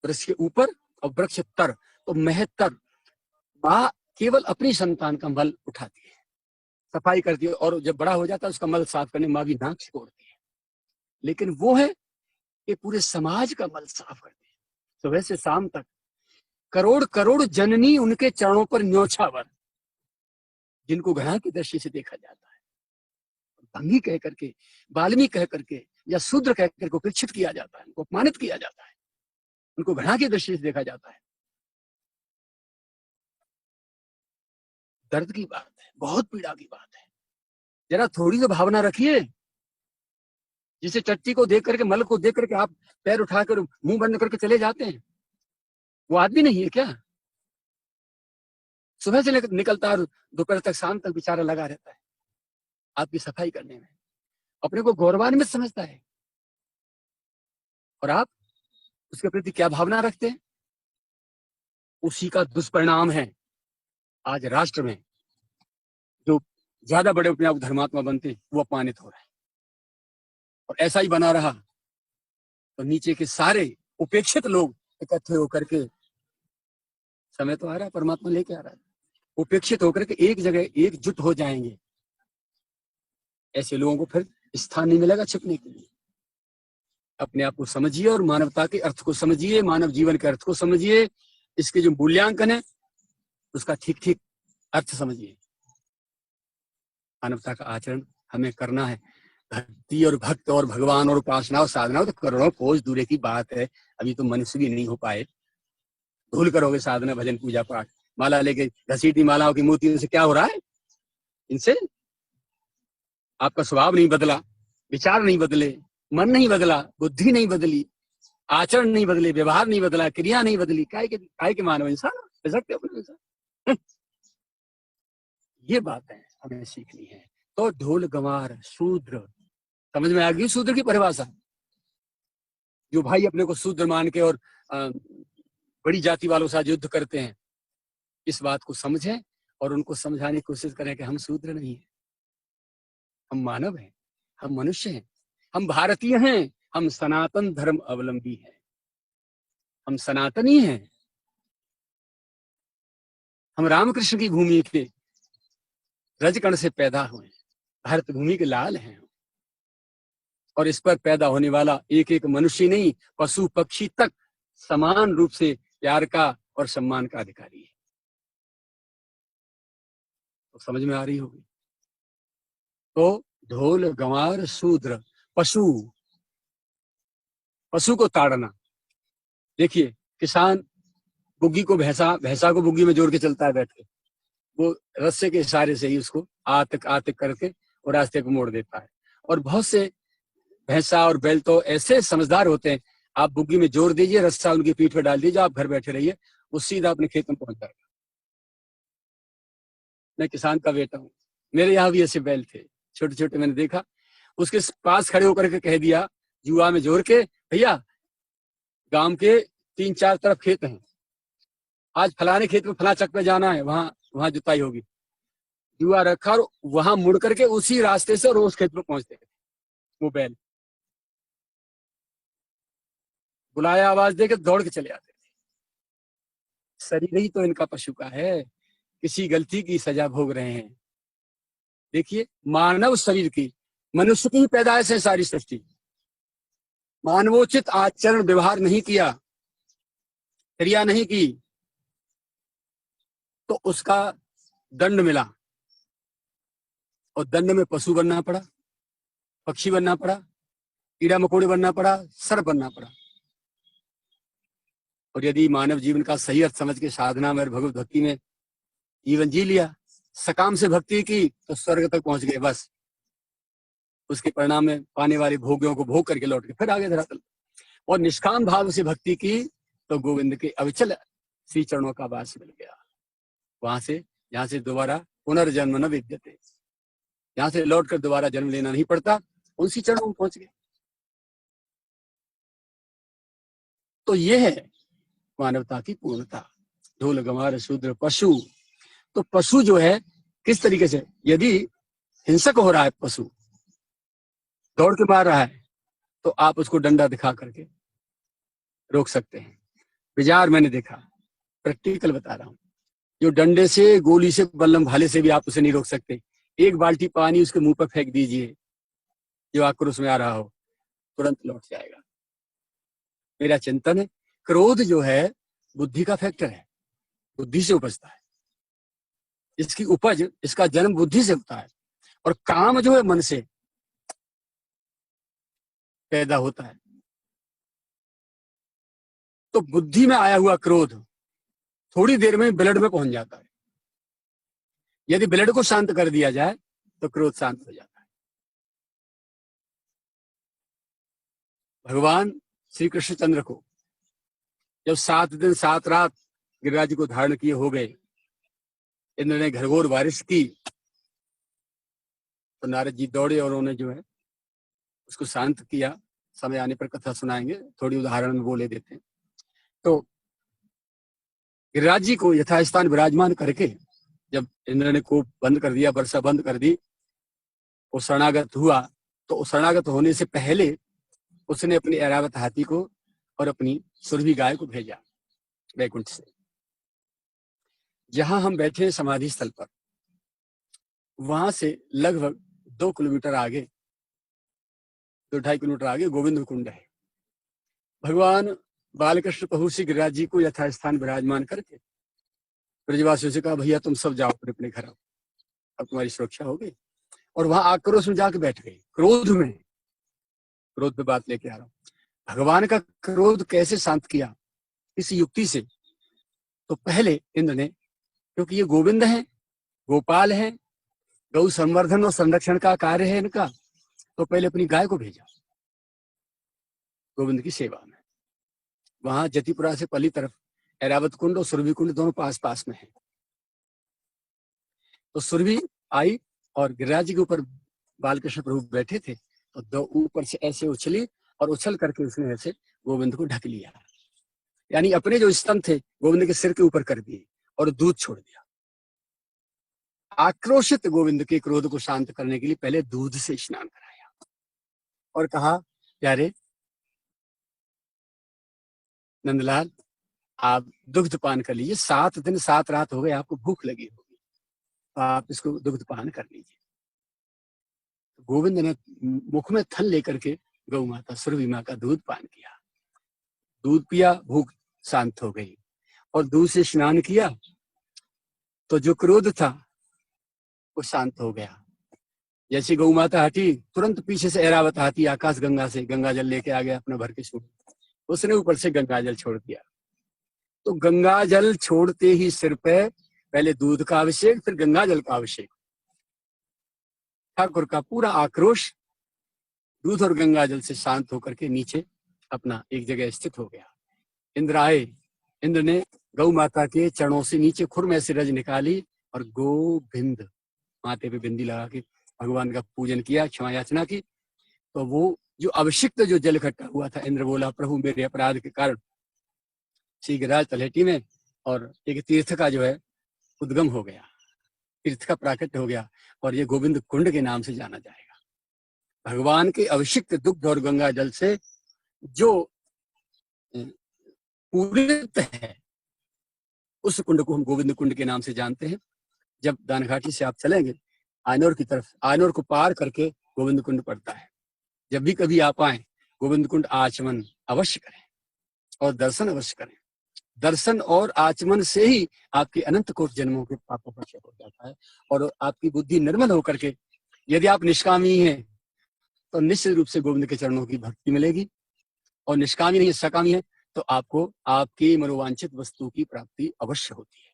वृक्ष के ऊपर और वृक्ष तर। तो महत्तर, माँ केवल अपनी संतान का मल उठाती है, सफाई करती है, और जब बड़ा हो जाता है उसका मल साफ करने माँ भी नाक सिकोड़ती है। लेकिन वो है कि पूरे समाज का मल साफ करती है, सुबह से शाम तक। करोड़ करोड़ जननी उनके चरणों पर न्योछावर, जिनको घृणा की दृष्टि से देखा जाता है, भंगी कह करके, बाल्मीकि कह करके, या शूद्र कह करके उपेक्षित किया जाता है, उनको अपमानित किया जाता है, उनको घृणा की दृष्टि से देखा जाता है। दर्द की बात है, बहुत पीड़ा की बात है। जरा थोड़ी तो भावना रखिए। जिसे चट्टी को देख करके, मल को देख करके आप पैर उठाकर मुंह बंद करके चले जाते हैं, वो आदमी नहीं है क्या? सुबह से लेकर निकलता है, दोपहर तक, शाम तक बेचारा लगा रहता है आपकी सफाई करने में, अपने को गौरवान्वित समझता है। और आप उसके प्रति क्या भावना रखते हैं? उसी का दुष्परिणाम है आज राष्ट्र में जो ज्यादा बड़े अपने आप धर्मात्मा बनते वो अपमानित हो रहे हैं। और ऐसा ही बना रहा तो नीचे के सारे उपेक्षित लोग इकट्ठे होकर के, समय तो आ रहा है, परमात्मा लेके आ रहा है, उपेक्षित होकर के एक जगह एकजुट हो जाएंगे। ऐसे लोगों को फिर स्थान नहीं मिलेगा छिपने के लिए। अपने आप को समझिए और मानवता के अर्थ को समझिए, मानव जीवन के अर्थ को समझिए, इसके जो मूल्यांकन है उसका ठीक ठीक अर्थ समझिए। मानवता का आचरण हमें करना है। भक्ति और भक्त और भगवान और उपासना और साधना तो करोड़ों कोस दूर की बात है। अभी तो मनुष्य भी नहीं हो पाए। भूल करोगे साधना भजन पूजा पाठ, माला लेके घसीटी मालाओं की मूर्तियों से क्या हो रहा है? इनसे आपका स्वभाव नहीं बदला, विचार नहीं बदले, मन नहीं बदला, बुद्धि नहीं बदली, आचरण नहीं बदले, व्यवहार नहीं बदला, क्रिया नहीं बदली, काय के मानव इंसान हो सकते अपने इंसान। ये बात है हमें सीखनी है। तो ढोल गंवार शूद्र, समझ में आ गई शूद्र की परिभाषा? जो भाई अपने को शूद्र मान के और बड़ी जाति वालों के साथ युद्ध करते हैं, इस बात को समझें और उनको समझाने की कोशिश करें कि हम शूद्र नहीं हैं, हम मानव हैं, हम मनुष्य हैं, हम भारतीय हैं, हम सनातन धर्म अवलंबी हैं, हम सनातनी हैं, हम रामकृष्ण की भूमि के रजकण से पैदा हुए, भारत भूमि के लाल हैं। और इस पर पैदा होने वाला एक एक मनुष्य नहीं, पशु पक्षी तक समान रूप से प्यार का और सम्मान का अधिकारी है। तो समझ में आ रही होगी। तो ढोल गंवार शूद्र, पशु, पशु को ताड़ना। देखिए किसान बुग्गी को भैंसा को बुग्गी में जोड़ के चलता है बैठ के, वो रस्से के इशारे से ही उसको आतक करके और रास्ते पे मोड़ देता है। और बहुत से भैंसा और बैल तो ऐसे समझदार होते हैं, आप बुग्गी में जोड़ दीजिए, रस्सा उनकी पीठ पे डाल दीजिए, आप घर बैठे रहिए, वो सीधा अपने खेत में पहुंच जाएगा। मैं किसान का बेटा हूँ, मेरे यहाँ भी ऐसे बैल थे छोटे छोटे, मैंने देखा। उसके पास खड़े होकर के कह दिया जुआ में जोड़ के, भैया गांव के 3-4 तरफ खेत हैं, आज फलाने खेत में फला चक पे जाना है, वहां जुताई होगी। जुआ रखा और वहां मुड़ करके उसी रास्ते से रोज खेत में पहुंचते थे। वो बैल बुलाया, आवाज देकर दौड़ के चले आते थे। शरीर ही तो इनका पशु का है, किसी गलती की सजा भोग रहे हैं। देखिए मानव शरीर की, मनुष्य की ही पैदाइश है सारी सृष्टि। मानवोचित आचरण व्यवहार नहीं किया, क्रिया नहीं की, तो उसका दंड मिला। और दंड में पशु बनना पड़ा, पक्षी बनना पड़ा, कीड़ा मकोड़े बनना पड़ा, सर्प बनना पड़ा। और यदि मानव जीवन का सही अर्थ समझ के साधना में, भगवत भक्ति में जीवन जी लिया, सकाम से भक्ति की, तो स्वर्ग तक पहुंच गए। बस उसके परिणाम में पाने वाले भोगियों को भोग करके लौट के फिर आगे धरातल। और निष्काम भाव से भक्ति की तो गोविंद के अविचल श्री चरणों का वास मिल गया। वहां से, जहां से दोबारा पुनर्जन्म न विद्यते, यहां से लौटकर दोबारा जन्म लेना नहीं पड़ता, उसी चरणों में पहुंच गए। तो ये है मानवता की पूर्णता। ढोल गंवार शूद्र पशु। तो पशु जो है किस तरीके से, यदि हिंसक हो रहा है, पशु दौड़ के मार रहा है, तो आप उसको डंडा दिखा करके रोक सकते हैं। विचार मैंने देखा, प्रैक्टिकल बता रहा हूं। जो डंडे से, गोली से, बल्लम भाले से भी आप उसे नहीं रोक सकते। एक बाल्टी पानी उसके मुंह पर फेंक दीजिए, जो आक्रोश में आ रहा हो, तुरंत लौट जाएगा। मेरा चिंतन है, क्रोध जो है बुद्धि का फैक्टर है, बुद्धि से उपजता है। इसकी उपज, इसका जन्म बुद्धि से होता है। और काम जो है मन से पैदा होता है। तो बुद्धि में आया हुआ क्रोध थोड़ी देर में ब्लड में पहुंच जाता है। यदि ब्लड को शांत कर दिया जाए तो क्रोध शांत हो जाता है। भगवान श्री कृष्णचंद्र को जब 7 दिन 7 रात गिरिराज जी को धारण किए हो गए, इंद्र ने घरघोर बारिश की, तो नारद जी दौड़े और उन्होंने जो है उसको शांत किया। समय आने पर कथा सुनाएंगे, थोड़ी उदाहरण में बोले देते हैं। तो गिरिराज जी को यथास्थान विराजमान करके जब इंद्र ने कोप बंद कर दिया, वर्षा बंद कर दी, वो शरणागत हुआ। तो शरणागत होने से पहले उसने अपने ऐरावत हाथी को और अपनी सुरभि गाय को भेजा वैकुंठ से। जहां हम बैठे हैं समाधि स्थल पर, वहां से लगभग 2 किलोमीटर आगे, 2-2.5 किलोमीटर आगे गोविंद कुंड है। भगवान बालकृष्ण प्रभु श्री गिरिराज जी को यथास्थान विराजमान करके ब्रजवासियों से कहा, भैया तुम सब जाओ अपने अपने घर, अब तुम्हारी सुरक्षा हो गई। और वहां आक्रोश में जाके बैठ गई, क्रोध में। क्रोध पे बात लेके आ रहा हूं। भगवान का क्रोध कैसे शांत किया, इस युक्ति से। तो पहले इंद्र ने, क्योंकि ये गोविंद हैं, गोपाल हैं, गौ संवर्धन और संरक्षण का कार्य है इनका, तो पहले अपनी गाय को भेजा गोविंद की सेवा में। वहां जतिपुरा से पली तरफ ऐरावत कुंड और सुरभि कुंड दोनों पास पास में है। तो सुरभि आई और गिरिराज जी के ऊपर बालकृष्ण प्रभु बैठे थे, तो दो ऊपर से ऐसे उछली और उछल करके उसने ऐसे गोविंद को ढक लिया, यानी अपने जो स्तन थे गोविंद के सिर के ऊपर कर दिए और दूध छोड़ दिया। आक्रोशित गोविंद के क्रोध को शांत करने के लिए पहले दूध से स्नान कराया और कहा, प्यारे नंदलाल, आप दुग्ध पान कर लीजिए, 7 दिन 7 रात हो गए, आपको भूख लगी होगी, तो आप इसको दुग्ध पान कर लीजिए। गोविंद ने मुख में थन लेकर के गौ माता सुरभि माँ का दूध पान किया, दूध पिया, भूख शांत हो गई। और दूध से स्नान किया तो जो क्रोध था वो शांत हो गया। जैसे गौ माता हटी, तुरंत पीछे से ऐरावत हाथी आकाश गंगा से गंगा जल लेके आ गया अपना भर के छोड़, उसने ऊपर से गंगा जल छोड़ दिया। तो गंगा जल छोड़ते ही सिर पे पहले दूध का अभिषेक, फिर गंगा जल का अभिषेक। ठाकुर का पूरा आक्रोश दूध और गंगा जल से शांत होकर के नीचे अपना एक जगह स्थित हो गया। इंद्र आए, इंद्र ने गौ माता के चरणों से नीचे खुर में से रज निकाली और गोविंद माथे पे बिंदी लगा के भगवान का पूजन किया, क्षमा याचना की। तो वो जो अभिषिक्त जो जल इकट्ठा हुआ था, इंद्र बोला, प्रभु मेरे अपराध के कारण श्री गिरिराज तलहटी में और एक तीर्थ का जो है उद्गम हो गया, तीर्थ का प्राकट्य हो गया, और ये गोविंद कुंड के नाम से जाना जाएगा। भगवान के अभिषिक्त दुग्ध और गंगा जल से जो पूरित है उस कुंड को हम गोविंद कुंड के नाम से जानते हैं। जब दानघाटी से आप चलेंगे आयनौर की तरफ, आयनौर को पार करके गोविंद कुंड पड़ता है। जब भी कभी आप आए गोविंद कुंड आचमन अवश्य करें और दर्शन अवश्य करें। दर्शन और आचमन से ही आपके अनंत कोटि जन्मों के पापों का क्षय हो जाता है और आपकी बुद्धि निर्मल होकर के, यदि आप निष्कामी हैं तो निश्चित रूप से गोविंद के चरणों की भक्ति मिलेगी, और निष्कामी नहीं सकामी है तो आपको आपकी मनोवांछित वस्तु की प्राप्ति अवश्य होती है।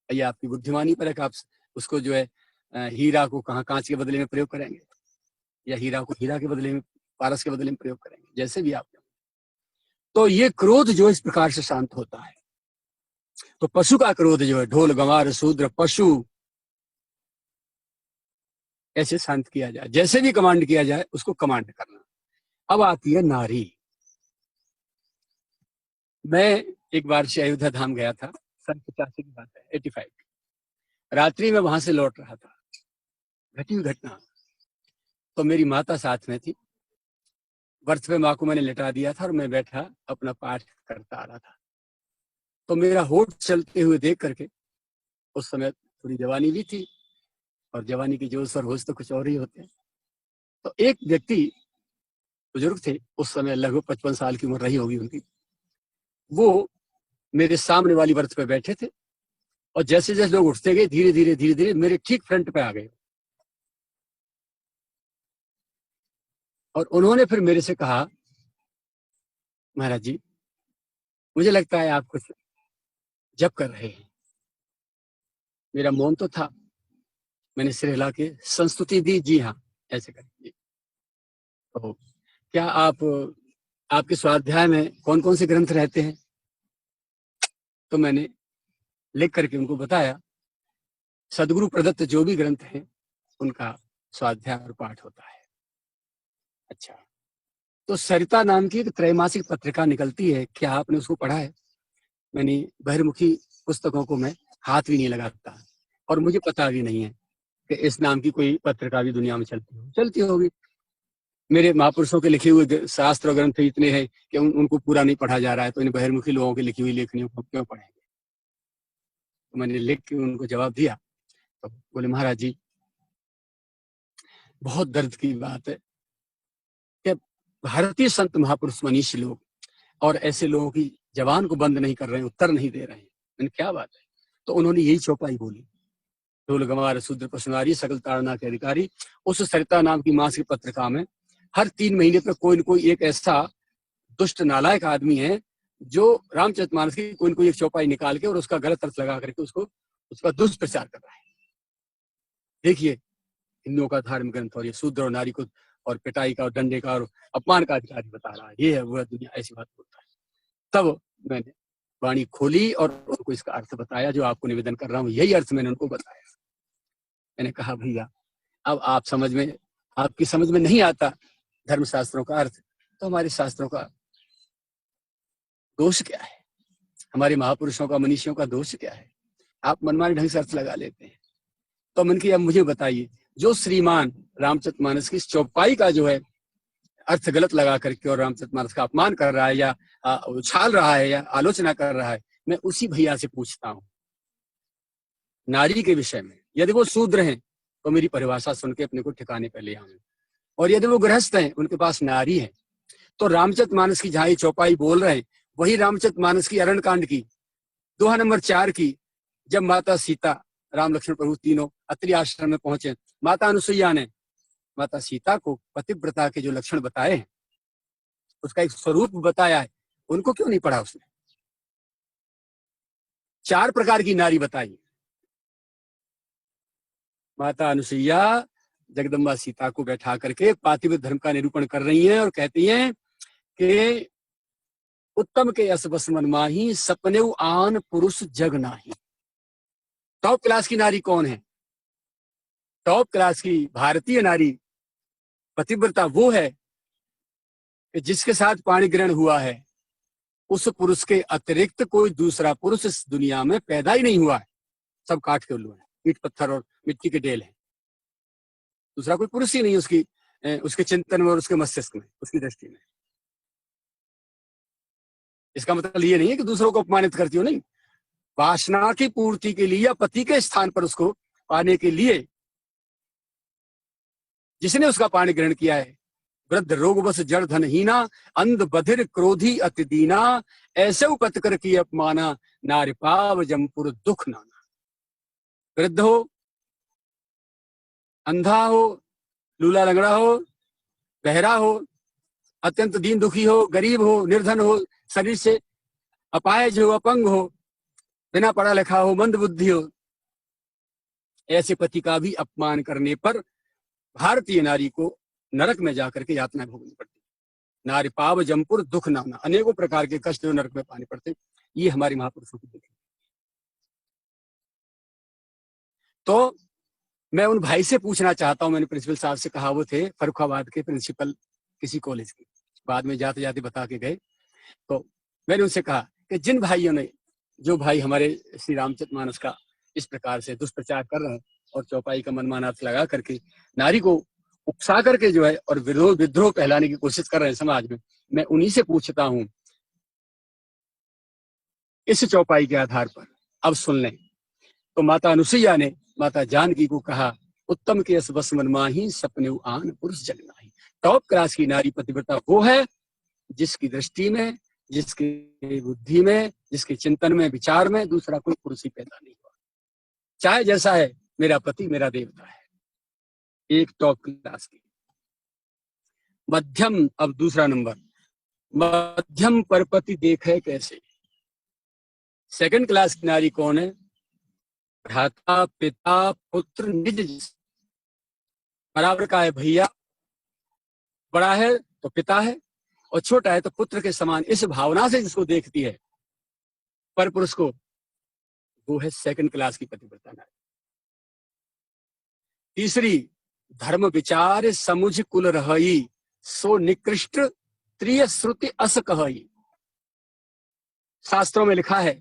ये आपकी बुद्धिमानी पर है कि आप उसको जो है हीरा को कहाँ कांच के बदले में प्रयोग करेंगे, या हीरा को हीरा के बदले में, पारस के बदले में प्रयोग करेंगे, जैसे भी आप। तो ये क्रोध जो इस प्रकार से शांत होता है। तो पशु का क्रोध जो है, ढोल गंवार शूद्र पशु, ऐसे शांत किया जाए, जैसे भी कमांड किया जाए उसको कमांड करना। अब आती है नारी। मैं एक बार से अयोध्या धाम गया था, सन 85 की बात है, 85। रात्रि में वहां से लौट रहा था, घटी हुई घटना। तो मेरी माता साथ में थी, बर्थ पे माँ को मैंने लेटा दिया था और मैं बैठा अपना पाठ करता आ रहा था। तो मेरा होठ चलते हुए देख करके, उस समय थोड़ी जवानी भी थी और जवानी की जोश और होश तो कुछ और ही होते हैं। तो एक व्यक्ति बुजुर्ग थे, उस समय लगभग 55 साल की उम्र रही होगी उनकी, वो मेरे सामने वाली बर्थ पे बैठे थे और जैसे जैसे लोग उठते गए धीरे धीरे धीरे धीरे मेरे ठीक फ्रंट पे आ गए। और उन्होंने फिर मेरे से कहा, महाराज जी मुझे लगता है आप कुछ जप कर रहे हैं। मेरा मौन तो था, मैंने सिर हिला के संस्तुति दी, जी हाँ ऐसे करके। तो क्या आपके स्वाध्याय में कौन कौन से ग्रंथ रहते हैं? तो मैंने लिख करके उनको बताया, सदगुरु प्रदत्त जो भी ग्रंथ हैं उनका स्वाध्याय और पाठ होता है। अच्छा, तो सरिता नाम की एक त्रैमासिक पत्रिका निकलती है, क्या आपने उसको पढ़ा है? मैंने बहिर्मुखी पुस्तकों को मैं हाथ भी नहीं लगाता और मुझे पता भी नहीं है कि इस नाम की कोई पत्रिका भी दुनिया में चलती होगी। मेरे महापुरुषों के लिखे हुए शास्त्र ग्रंथ इतने हैं कि उनको पूरा नहीं पढ़ा जा रहा है, तो इन बहिर्मुखी लोगों की लिखी हुई लेखनियों को क्यों पढ़ेंगे? तो मैंने लिख के उनको जवाब दिया। तो बोले, महाराज जी बहुत दर्द की बात है कि भारतीय संत महापुरुष मनीषी लोग और ऐसे लोगों की जबान को बंद नहीं कर रहे हैं, उत्तर नहीं दे रहे हैं। मैंने क्या बात है? तो उन्होंने यही चौपाई बोली, ढोल गंवार शूद्र पशुनारी सकल ताड़ना के अधिकारी। उस सरिता नाम की मासिक पत्रिका में हर 3 महीने पर कोई न कोई एक ऐसा दुष्ट नालायक आदमी है जो रामचरितमानस की कोई न कोई एक चौपाई निकाल के और उसका गलत अर्थ लगा करके उसका दुष्प्रचार कर रहा है। देखिए, हिंदुओं का धार्मिक ग्रंथ और ये शूद्र और नारी को और पिटाई का और डंडे का और अपमान का अधिकारी बता रहा है। ये है वह दुनिया, ऐसी बात बोलता है। तब मैंने वाणी खोली और उनको इसका अर्थ बताया, जो आपको निवेदन कर रहा हूँ यही अर्थ मैंने उनको बताया। मैंने कहा भैया, अब आपकी समझ में नहीं आता धर्मशास्त्रों का अर्थ, तो हमारे शास्त्रों का दोष क्या है, हमारे महापुरुषों का मनीषियों का दोष क्या है? आप मनमाने ढंग से अर्थ लगा लेते हैं। तो मन की अब मुझे बताइए, जो श्रीमान रामचरितमानस की चौपाई का जो है अर्थ गलत लगा करके और रामचरितमानस का अपमान कर रहा है या उछाल रहा है या आलोचना कर रहा है, मैं उसी भैया से पूछता हूँ नारी के विषय में, यदि वो शूद्र हैं तो मेरी परिभाषा सुन के अपने को ठिकाने पर ले आऊं, और यदि वो गृहस्थ हैं, उनके पास नारी है, तो रामचरितमानस की जहां चौपाई बोल रहे हैं वही रामचरितमानस की अरण्य कांड की दोहा नंबर 4 की, जब माता सीता, राम लक्ष्मण प्रभु तीनों अत्रि आश्रम में पहुंचे, माता अनुसुईया ने माता सीता को पतिव्रता के जो लक्षण बताए हैं, उसका एक स्वरूप बताया है, उनको क्यों नहीं पढ़ा उसने? 4 प्रकार की नारी बताई। माता अनुसुईया जगदम्बा सीता को बैठा करके पातिव्रत धर्म का निरूपण कर रही हैं और कहती हैं कि उत्तम के यस बस मन माही, सपने आन पुरुष जग नाही। टॉप क्लास की नारी कौन है? टॉप क्लास की भारतीय नारी पतिव्रता वो है कि जिसके साथ पाणी ग्रहण हुआ है उस पुरुष के अतिरिक्त कोई दूसरा पुरुष इस दुनिया में पैदा ही नहीं हुआ है। सब काठ के उल्लू हैं, ईंट पत्थर और मिट्टी के डेल हैं। दूसरा कोई पुरुष ही नहीं उसके चिंतन में और उसके मस्तिष्क में, उसकी दृष्टि में। इसका मतलब ये नहीं है कि दूसरों को अपमानित करती हो, नहीं। वासना की पूर्ति के लिए या पति के स्थान पर उसको पाने के लिए जिसने उसका पानी ग्रहण किया है, वृद्ध रोग बस जड़ धनहीना, अंध बधिर क्रोधी अति दीना, ऐसे उपत कर की अपमाना, नारी पाव जमपुर दुख नाना। वृद्ध हो, अंधा हो, लूला लंगड़ा हो, बहरा हो, अत्यंत दीन दुखी हो, गरीब हो, निर्धन हो, शरीर से अपाहिज हो, अपंग हो, बिना पढ़ा लिखा हो, मंद बुद्धि हो, ऐसे पति का भी अपमान करने पर भारतीय नारी को नरक में जाकर के यातना भोगनी पड़ती। नारी पाव जमपुर दुख नाना, अनेकों प्रकार के कष्ट जो नरक में पाने पड़ते, ये हमारे महापुरुषों की देखी। तो मैं उन भाई से पूछना चाहता हूं, मैंने प्रिंसिपल साहब से कहा, वो थे फर्रुखाबाद के प्रिंसिपल किसी कॉलेज के, बाद में जाते जाते बता के गए। तो मैंने उनसे कहा कि जिन भाइयों ने, जो भाई हमारे श्री रामचरितमानस का इस प्रकार से दुष्प्रचार कर रहे हैं और चौपाई का मनमाना अर्थ लगा करके नारी को उकसा करके जो है और विद्रोह कहलाने की कोशिश कर रहे हैं समाज में, मैं उन्हीं से पूछता हूं इस चौपाई के आधार पर। अब सुन लें। तो माता अनुसुईया ने माता जानकी को कहा, उत्तम के यस बस मन माही, सपने आन पुरुष जग नाही। टॉप क्लास की नारी पतिव्रता वो है जिसकी दृष्टि में, जिसकी बुद्धि में, जिसके चिंतन में, विचार में दूसरा कोई पुरुष ही पैदा नहीं हुआ, चाहे जैसा है। मेरा पति मेरा देवता है, एक टॉप क्लास की। मध्यम, अब दूसरा नंबर, मध्यम पर पति देखे कैसे। सेकंड क्लास की नारी कौन है? भ्राता, पिता, पुत्र, निज बराबर का है भैया। बड़ा है तो पिता है और छोटा है तो पुत्र के समान, इस भावना से जिसको देखती है पर पुरुष को, वो है सेकंड क्लास की पतिव्रता नारी। तीसरी, धर्म विचार समुझ कुल रहई, सो निकृष्ट त्रिय श्रुति अस कहई। शास्त्रों में लिखा है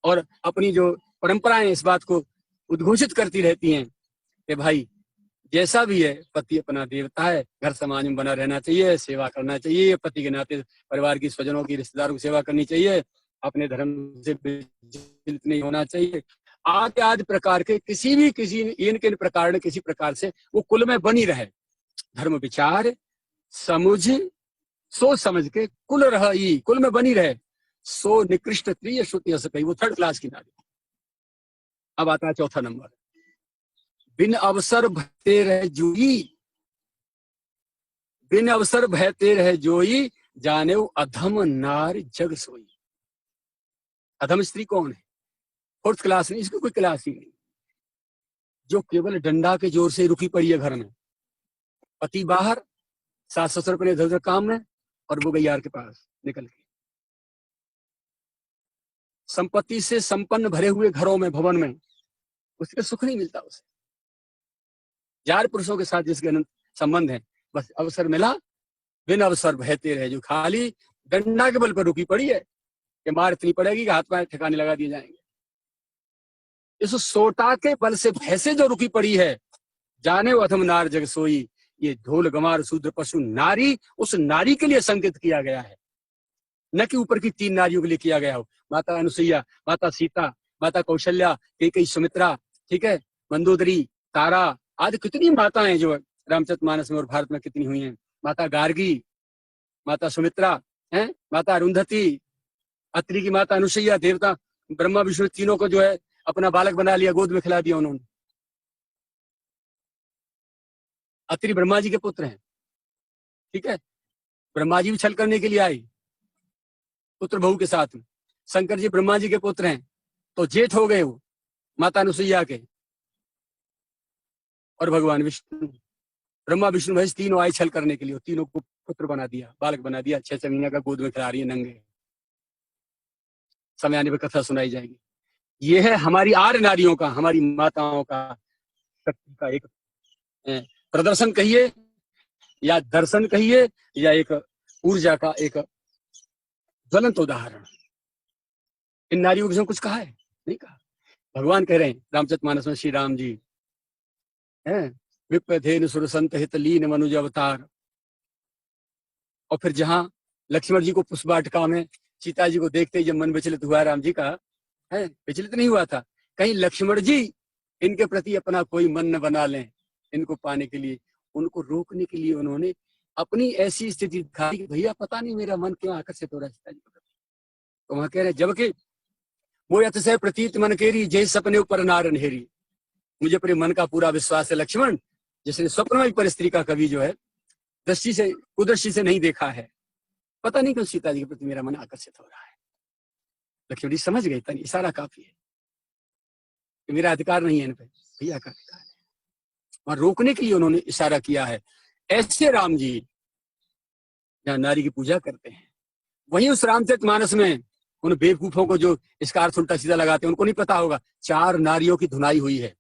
और अपनी जो परंपराएं इस बात को उद्घोषित करती रहती हैं कि भाई जैसा भी है पति अपना देवता है, घर समाज में बना रहना चाहिए, सेवा करना चाहिए, पति के नाते परिवार की, स्वजनों की, रिश्तेदारों की सेवा करनी चाहिए, अपने धर्म से विचलित नहीं होना चाहिए, आदि आदि प्रकार के किसी प्रकार किसी प्रकार से वो कुल में बनी रहे। धर्म विचार समुझ, सोच समझ के कुल रही, कुल में बनी रहे, सो निकृष्ट त्रिय श्रुति अस कही, वो थर्ड क्लास की नारी। अब आता है चौथा नंबर, बिन अवसर भयते रह जोई, बिन अवसर भयते रह जोई, जाने अधम नार जग सोई। अधम स्त्री कौन है? फोर्थ क्लास नहीं, इसकी कोई क्लास ही नहीं, जो केवल डंडा के जोर से रुकी पड़ी है घर में, पति बाहर, सास ससुर अपने इधर उधर काम में, और वो गई यार के पास निकल के। संपत्ति से संपन्न भरे हुए घरों में, भवन में, उसके सुख नहीं मिलता उसे। यार पुरुषों के साथ जिसके संबंध है, बस अवसर मिला, बिन अवसर भयते रहे, जो खाली डंडा के बल पर रुकी पड़ी है कि मार इतनी पड़ेगी कि हाथ पैर ठिकाने लगा दिए जाएंगे। इस सोटा के बल से, भय से जो रुकी पड़ी है, जाने वो अधम नार जग सोई। ये ढोल गमार शूद्र पशु नारी, उस नारी के लिए संकेत किया गया है, न कि ऊपर की 3 नारियों के लिए किया गया हो। माता अनुसुईया, माता सीता, माता कौशल्या, कई सुमित्रा, ठीक है, मंदोदरी, तारा आदि कितनी माताएं जो रामचरितमानस में और भारत में कितनी हुई हैं। माता गार्गी, माता सुमित्रा है, माता अरुंधति, अत्रि की माता अनुसुईया, देवता ब्रह्मा विष्णु तीनों को जो है अपना बालक बना लिया, गोद में खिला दिया उन्होंने। अत्रि ब्रह्मा जी के पुत्र हैं, ठीक है, ब्रह्मा जी भी छल करने के लिए आए पुत्र बहू के साथ में। शंकर जी ब्रह्मा जी के पुत्र हैं, तो जेठ हो गए वो माता अनुसुईया के, और भगवान विष्णु, ब्रह्मा विष्णु महेश तीनों आए छल करने के लिए, तीनों को पुत्र बना दिया, बालक बना दिया। 6 महीने का गोद में खिला रही है नंगे। समय आने पर कथा सुनाई जाएगी। ये है हमारी आर्य नारियों का, हमारी माताओं का शक्ति का एक प्रदर्शन कहिए, या दर्शन कहिए, या एक ऊर्जा का एक ज्वलंत उदाहरण। इन नारियों के विषय में कुछ कहा है? नहीं कहा। भगवान कह रहे हैं रामचरितमानस में, श्री राम जी है, विप्रधेन सुरसंत हित लीन मनुज अवतार। और फिर जहां लक्ष्मण जी को पुष्पवाटिका में सीता जी को देखते ही जब मन विचलित हुआ राम जी का, है, विचलित नहीं हुआ था, कहीं लक्ष्मण जी इनके प्रति अपना कोई मन न बना लें, इनको पाने के लिए, उनको रोकने के लिए उन्होंने अपनी ऐसी स्थिति दिखाई कि भैया पता नहीं मेरा मन क्यों आकर्षित हो रहा है सीता जी को। तो वहां कह रहे, जबकि वो अतिशय प्रतीत मन केरी, जय सपने ऊपर नार नहेरी। मुझे अपने मन का पूरा विश्वास है लक्ष्मण, जिसने स्वप्न में पर स्त्री का कवि जो है दृष्टि से, कुदृष्टि से नहीं देखा है, पता नहीं क्यों सीता जी के प्रति मेरा मन आकर्षित हो रहा है। लक्ष्मण जी समझ गए, तन इशारा काफी है कि मेरा अधिकार नहीं है इन पे, भैया का अधिकार है। वहां रोकने के लिए उन्होंने इशारा किया है। ऐसे राम जी जहां नारी की पूजा करते हैं, वहीं उस रामचरितमानस में उन बेवकूफों को जो इसका अर्थ उल्टा सीधा लगाते हैं, उनको नहीं पता होगा 4 नारियों की धुनाई हुई है,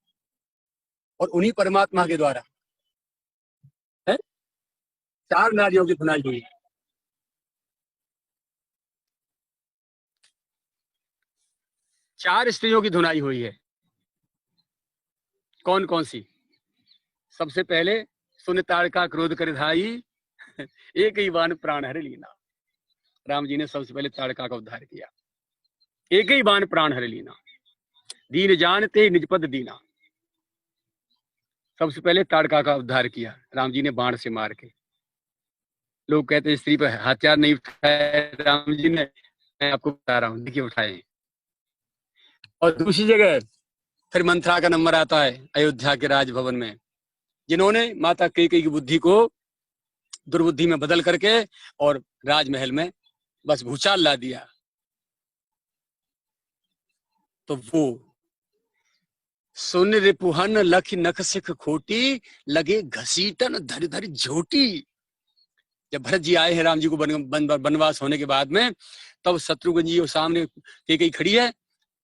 और उन्हीं परमात्मा के द्वारा है 4 नारियों की धुनाई हुई है। 4 स्त्रियों की धुनाई हुई है। कौन कौन सी? सबसे पहले, सुन ताड़का क्रोध कर धाई, एक ही बाण प्राण हर लीना। राम जी ने सबसे पहले ताड़का का उद्धार किया, एक ही बाण प्राण हर लीना। दीन जानते निज पद दीना। सबसे पहले ताड़का का उद्धार किया राम जी ने बाण से मार के। लोग कहते हैं स्त्री पर हथियार नहीं उठाए राम जी ने, मैं आपको बता रहा हूं, देखिए उठाए। और दूसरी जगह फिर मंथरा का नंबर आता है अयोध्या के राजभवन में, जिन्होंने माता कैकेयी की बुद्धि को दुर्बुद्धि में बदल करके और राजमहल में बस भूचाल ला दिया। तो वो सुन रिपुहन लख नख सिख खोटी, लगे घसीटन धर धर झोटी। जब भरत जी आए हैं राम जी को वनवास होने के बाद में, तब शत्रुघ्न जी सामने कैकेयी खड़ी है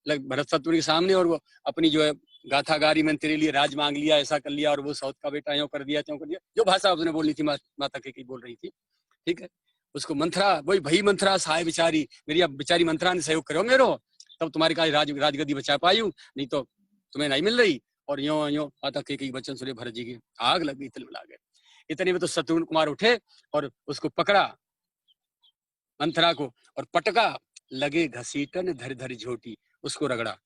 भरत शत्रुघ्न के सामने, और वो अपनी जो है गाथा गारी, मैंने तेरे लिए राज मांग लिया, ऐसा कर लिया, और वो सौत का बेटा यूं कर दिया, त्यों कर दिया, जो भाषा उसने बोलनी थी माता कैकेयी बोल रही थी, ठीक है। उसको मंथरा, वही भई मंथरा सहाय बिचारी, मेरी अब बिचारी मंथरा ने सहयोग करो मेरो, तब तुम्हारी का राजगद्दी बचा पाई हूं, नहीं तो तुम्हें नहीं मिल रही। और यो यो माता कैकेयी वचन सुने भरत जी की आग लग गई, तिल मिला गए। इतने में तो शत्रुघ्न कुमार उठे और उसको पकड़ा मंथरा को और पटका, लगे घसीटन धर धर झोटी, उसको रगड़ा।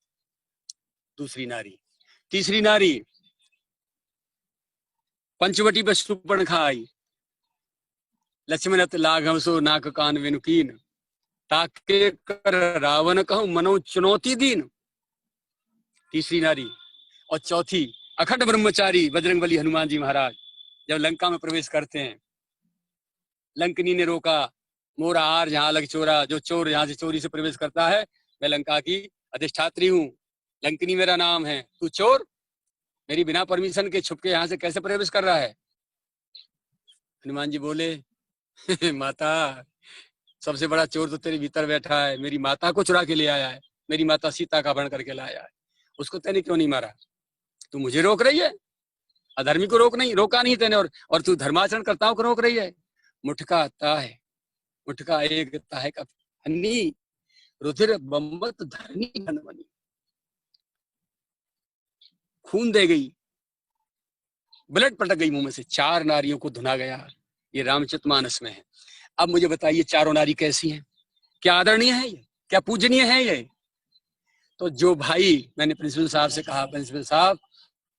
दूसरी नारी। तीसरी नारी पंचवटी पर सुपर्ण खाई, लक्ष्मणत लाघव सो नाक कान विनुकीन, ताके कर रावण कहूं मनो चुनौती दीन। तीसरी नारी। और चौथी अखंड ब्रह्मचारी बजरंगबली हनुमान जी महाराज जब लंका में प्रवेश करते हैं, लंकनी ने रोका, मोरा आर जहां अलग चोरा, जो चोर यहाँ से चोरी से प्रवेश करता है, मैं लंका की अधिष्ठात्री हूँ, लंकनी मेरा नाम है, तू चोर मेरी बिना परमिशन के छुप के यहाँ से कैसे प्रवेश कर रहा है? हनुमान जी बोले माता, सबसे बड़ा चोर तो तेरे भीतर बैठा है, मेरी माता को चुरा के ले आया है, मेरी माता सीता का अपहरण करके लाया है, उसको तैने क्यों नहीं मारा? तू मुझे रोक रही है, अधर्मी को रोका नहीं तैने, और तू धर्माचरण करताओं को रोक रही है। मुठका ताहे, मुठका एक ताहे का हन्नी, रुधिर बम्बत धरनी घनवनी, खून दे गई, ब्लड पटक गई मुंह में से, 4 नारियों को धुना गया। ये रामचरितमानस में है। अब मुझे बताइए चारों नारी कैसी हैं? क्या आदरणीय है ये? क्या पूजनीय है ये? तो जो भाई, मैंने प्रिंसिपल साहब से कहा, प्रिंसिपल साहब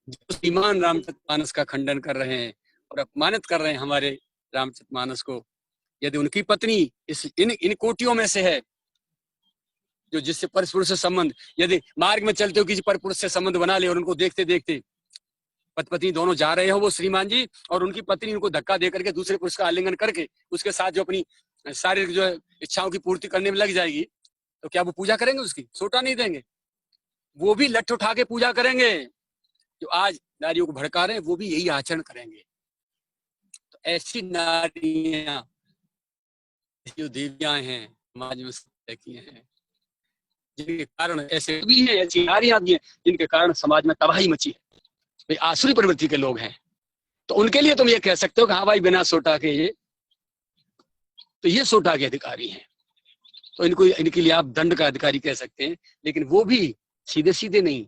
जो श्रीमान रामचरितमानस का खंडन कर रहे हैं और अपमानित कर रहे हैं हमारे रामचरितमानस को, यदि उनकी पत्नी इन कोटियों में से है जो जिससे परपुरुष से संबंध, यदि मार्ग में चलते हो किसी परपुरुष से संबंध बना ले और उनको देखते देखते पति पत्नी दोनों जा रहे हो वो श्रीमान जी, और उनकी पत्नी उनको धक्का दे करके दूसरे पुरुष का आलिंगन करके उसके साथ जो अपनी शारीरिक जो इच्छाओं की पूर्ति करने में लग जाएगी, तो क्या वो पूजा करेंगे? उसकी सोटा नहीं देंगे? वो भी लठ उठा के पूजा करेंगे। जो आज नारियों को भड़का रहे हैं वो भी यही आचरण करेंगे। तो ऐसी नारियां जो देवियां हैं समाज में की हैं, जिनके कारण ऐसे भी हैं, ऐसी नारियां भी हैं जिनके कारण समाज में तबाही मची है, भाई आसुरी प्रवृत्ति के लोग हैं, तो उनके लिए तुम ये कह सकते हो कि हाँ भाई बिना सोटा के ये सोटा के अधिकारी हैं, तो इनके लिए आप दंड का अधिकारी कह सकते हैं, लेकिन वो भी सीधे सीधे नहीं,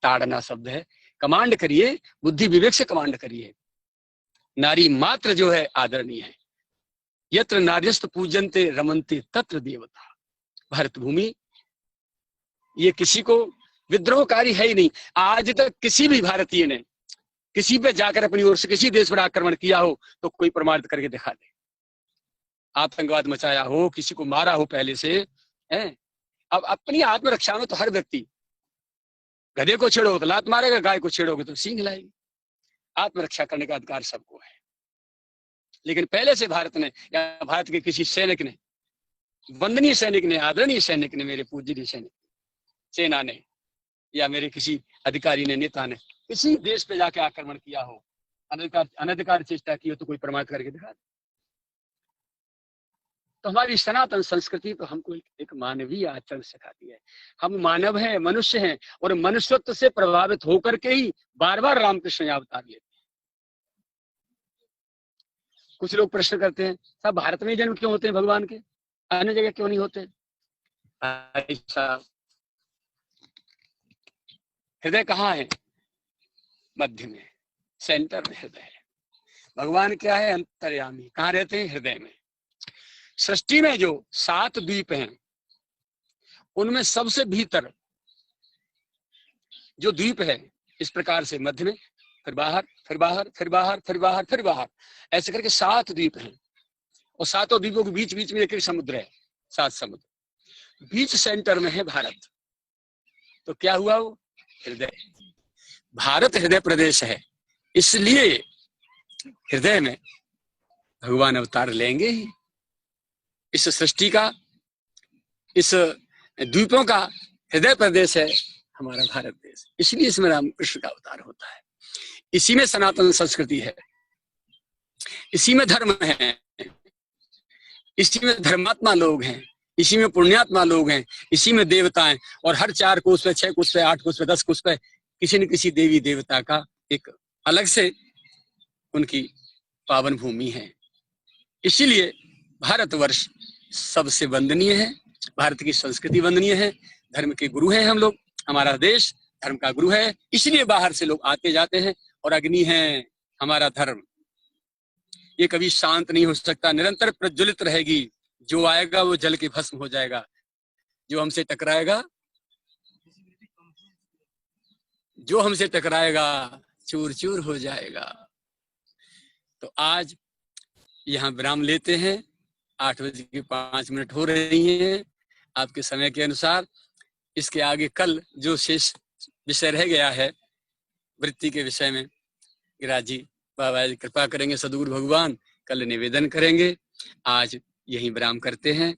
ताड़ना शब्द है, कमांड करिए, बुद्धि विवेक से कमांड करिए। नारी मात्र जो है आदरणीय है। यत्र नार्यस्त पूजन्ते रमन्ते तत्र देवता। भारत भूमि ये किसी को विद्रोहकारी है ही नहीं। आज तक किसी भी भारतीय ने किसी पे जाकर अपनी ओर से किसी देश पर आक्रमण किया हो तो कोई प्रमाणित करके दिखा दे, आतंकवाद मचाया हो, किसी को मारा हो पहले से है। अब अपनी आत्मरक्षा में तो हर व्यक्ति, गधे को छेड़ोगे तो लात मारेगा, गाय को छेड़ोगे तो सींग हिलाएगी। आत्मरक्षा करने का अधिकार सबको है, लेकिन पहले से भारत ने या भारत के किसी सैनिक ने, वंदनीय सैनिक ने, आदरणीय सैनिक ने, मेरे पूज्य सैनिक, सेना ने या मेरे किसी अधिकारी ने, नेता ने किसी देश पे जाके आक्रमण किया हो, अनधिकार चेष्टा की हो तो कोई प्रमाणित करके दिखा दे। तो हमारी सनातन संस्कृति तो हमको एक मानवीय आचरण सिखाती है। हम मानव हैं, मनुष्य हैं, और मनुष्यत्व से प्रभावित होकर के ही बार बार रामकृष्ण अवतार लेते हैं। कुछ लोग प्रश्न करते हैं, साहब भारत में जन्म क्यों होते हैं भगवान के, अन्य जगह क्यों नहीं होते? हृदय कहाँ है? मध्य में, सेंटर में हृदय है। भगवान क्या है? अंतर्यामी। कहाँ रहते हैं? हृदय में। सृष्टि में जो 7 द्वीप हैं उनमें सबसे भीतर जो द्वीप है इस प्रकार से मध्य में, फिर बाहर, फिर बाहर, फिर बाहर, फिर बाहर, फिर बाहर, ऐसे करके 7 द्वीप हैं, और 7 द्वीपों के बीच बीच में एक समुद्र है, 7 समुद्र। बीच सेंटर में है भारत। तो क्या हुआ? वो हृदय। भारत हृदय प्रदेश है, इसलिए हृदय में भगवान अवतार लेंगे ही। इस सृष्टि का, इस द्वीपों का हृदय प्रदेश है हमारा भारत देश, इसलिए इसमें रामकृष्ण का अवतार होता है। इसी में सनातन संस्कृति है, इसी में धर्म है, इसी में धर्मात्मा लोग हैं, इसी में पुण्यात्मा लोग हैं, इसी में देवता हैं, और हर 4 कोस पे, 6 कोस पे, 8 कोस पे, 10 कोस पे किसी न किसी देवी देवता का एक अलग से उनकी पावन भूमि है। इसीलिए भारतवर्ष सबसे वंदनीय है, भारत की संस्कृति वंदनीय है, धर्म के गुरु हैं हम लोग, हमारा देश धर्म का गुरु है, इसलिए बाहर से लोग आते जाते हैं। और अग्नि है हमारा धर्म, ये कभी शांत नहीं हो सकता, निरंतर प्रज्वलित रहेगी। जो आएगा वो जल के भस्म हो जाएगा, जो हमसे टकराएगा, जो हमसे टकराएगा चूर चूर हो जाएगा। तो आज यहाँ विराम लेते हैं, 8:05 हो रही हैं आपके समय के अनुसार। इसके आगे कल जो शेष विषय रह गया है वृत्ति के विषय में गिरिराज जी बाबा जी कृपा करेंगे, सदगुरु भगवान कल निवेदन करेंगे। आज यहीं विराम करते हैं।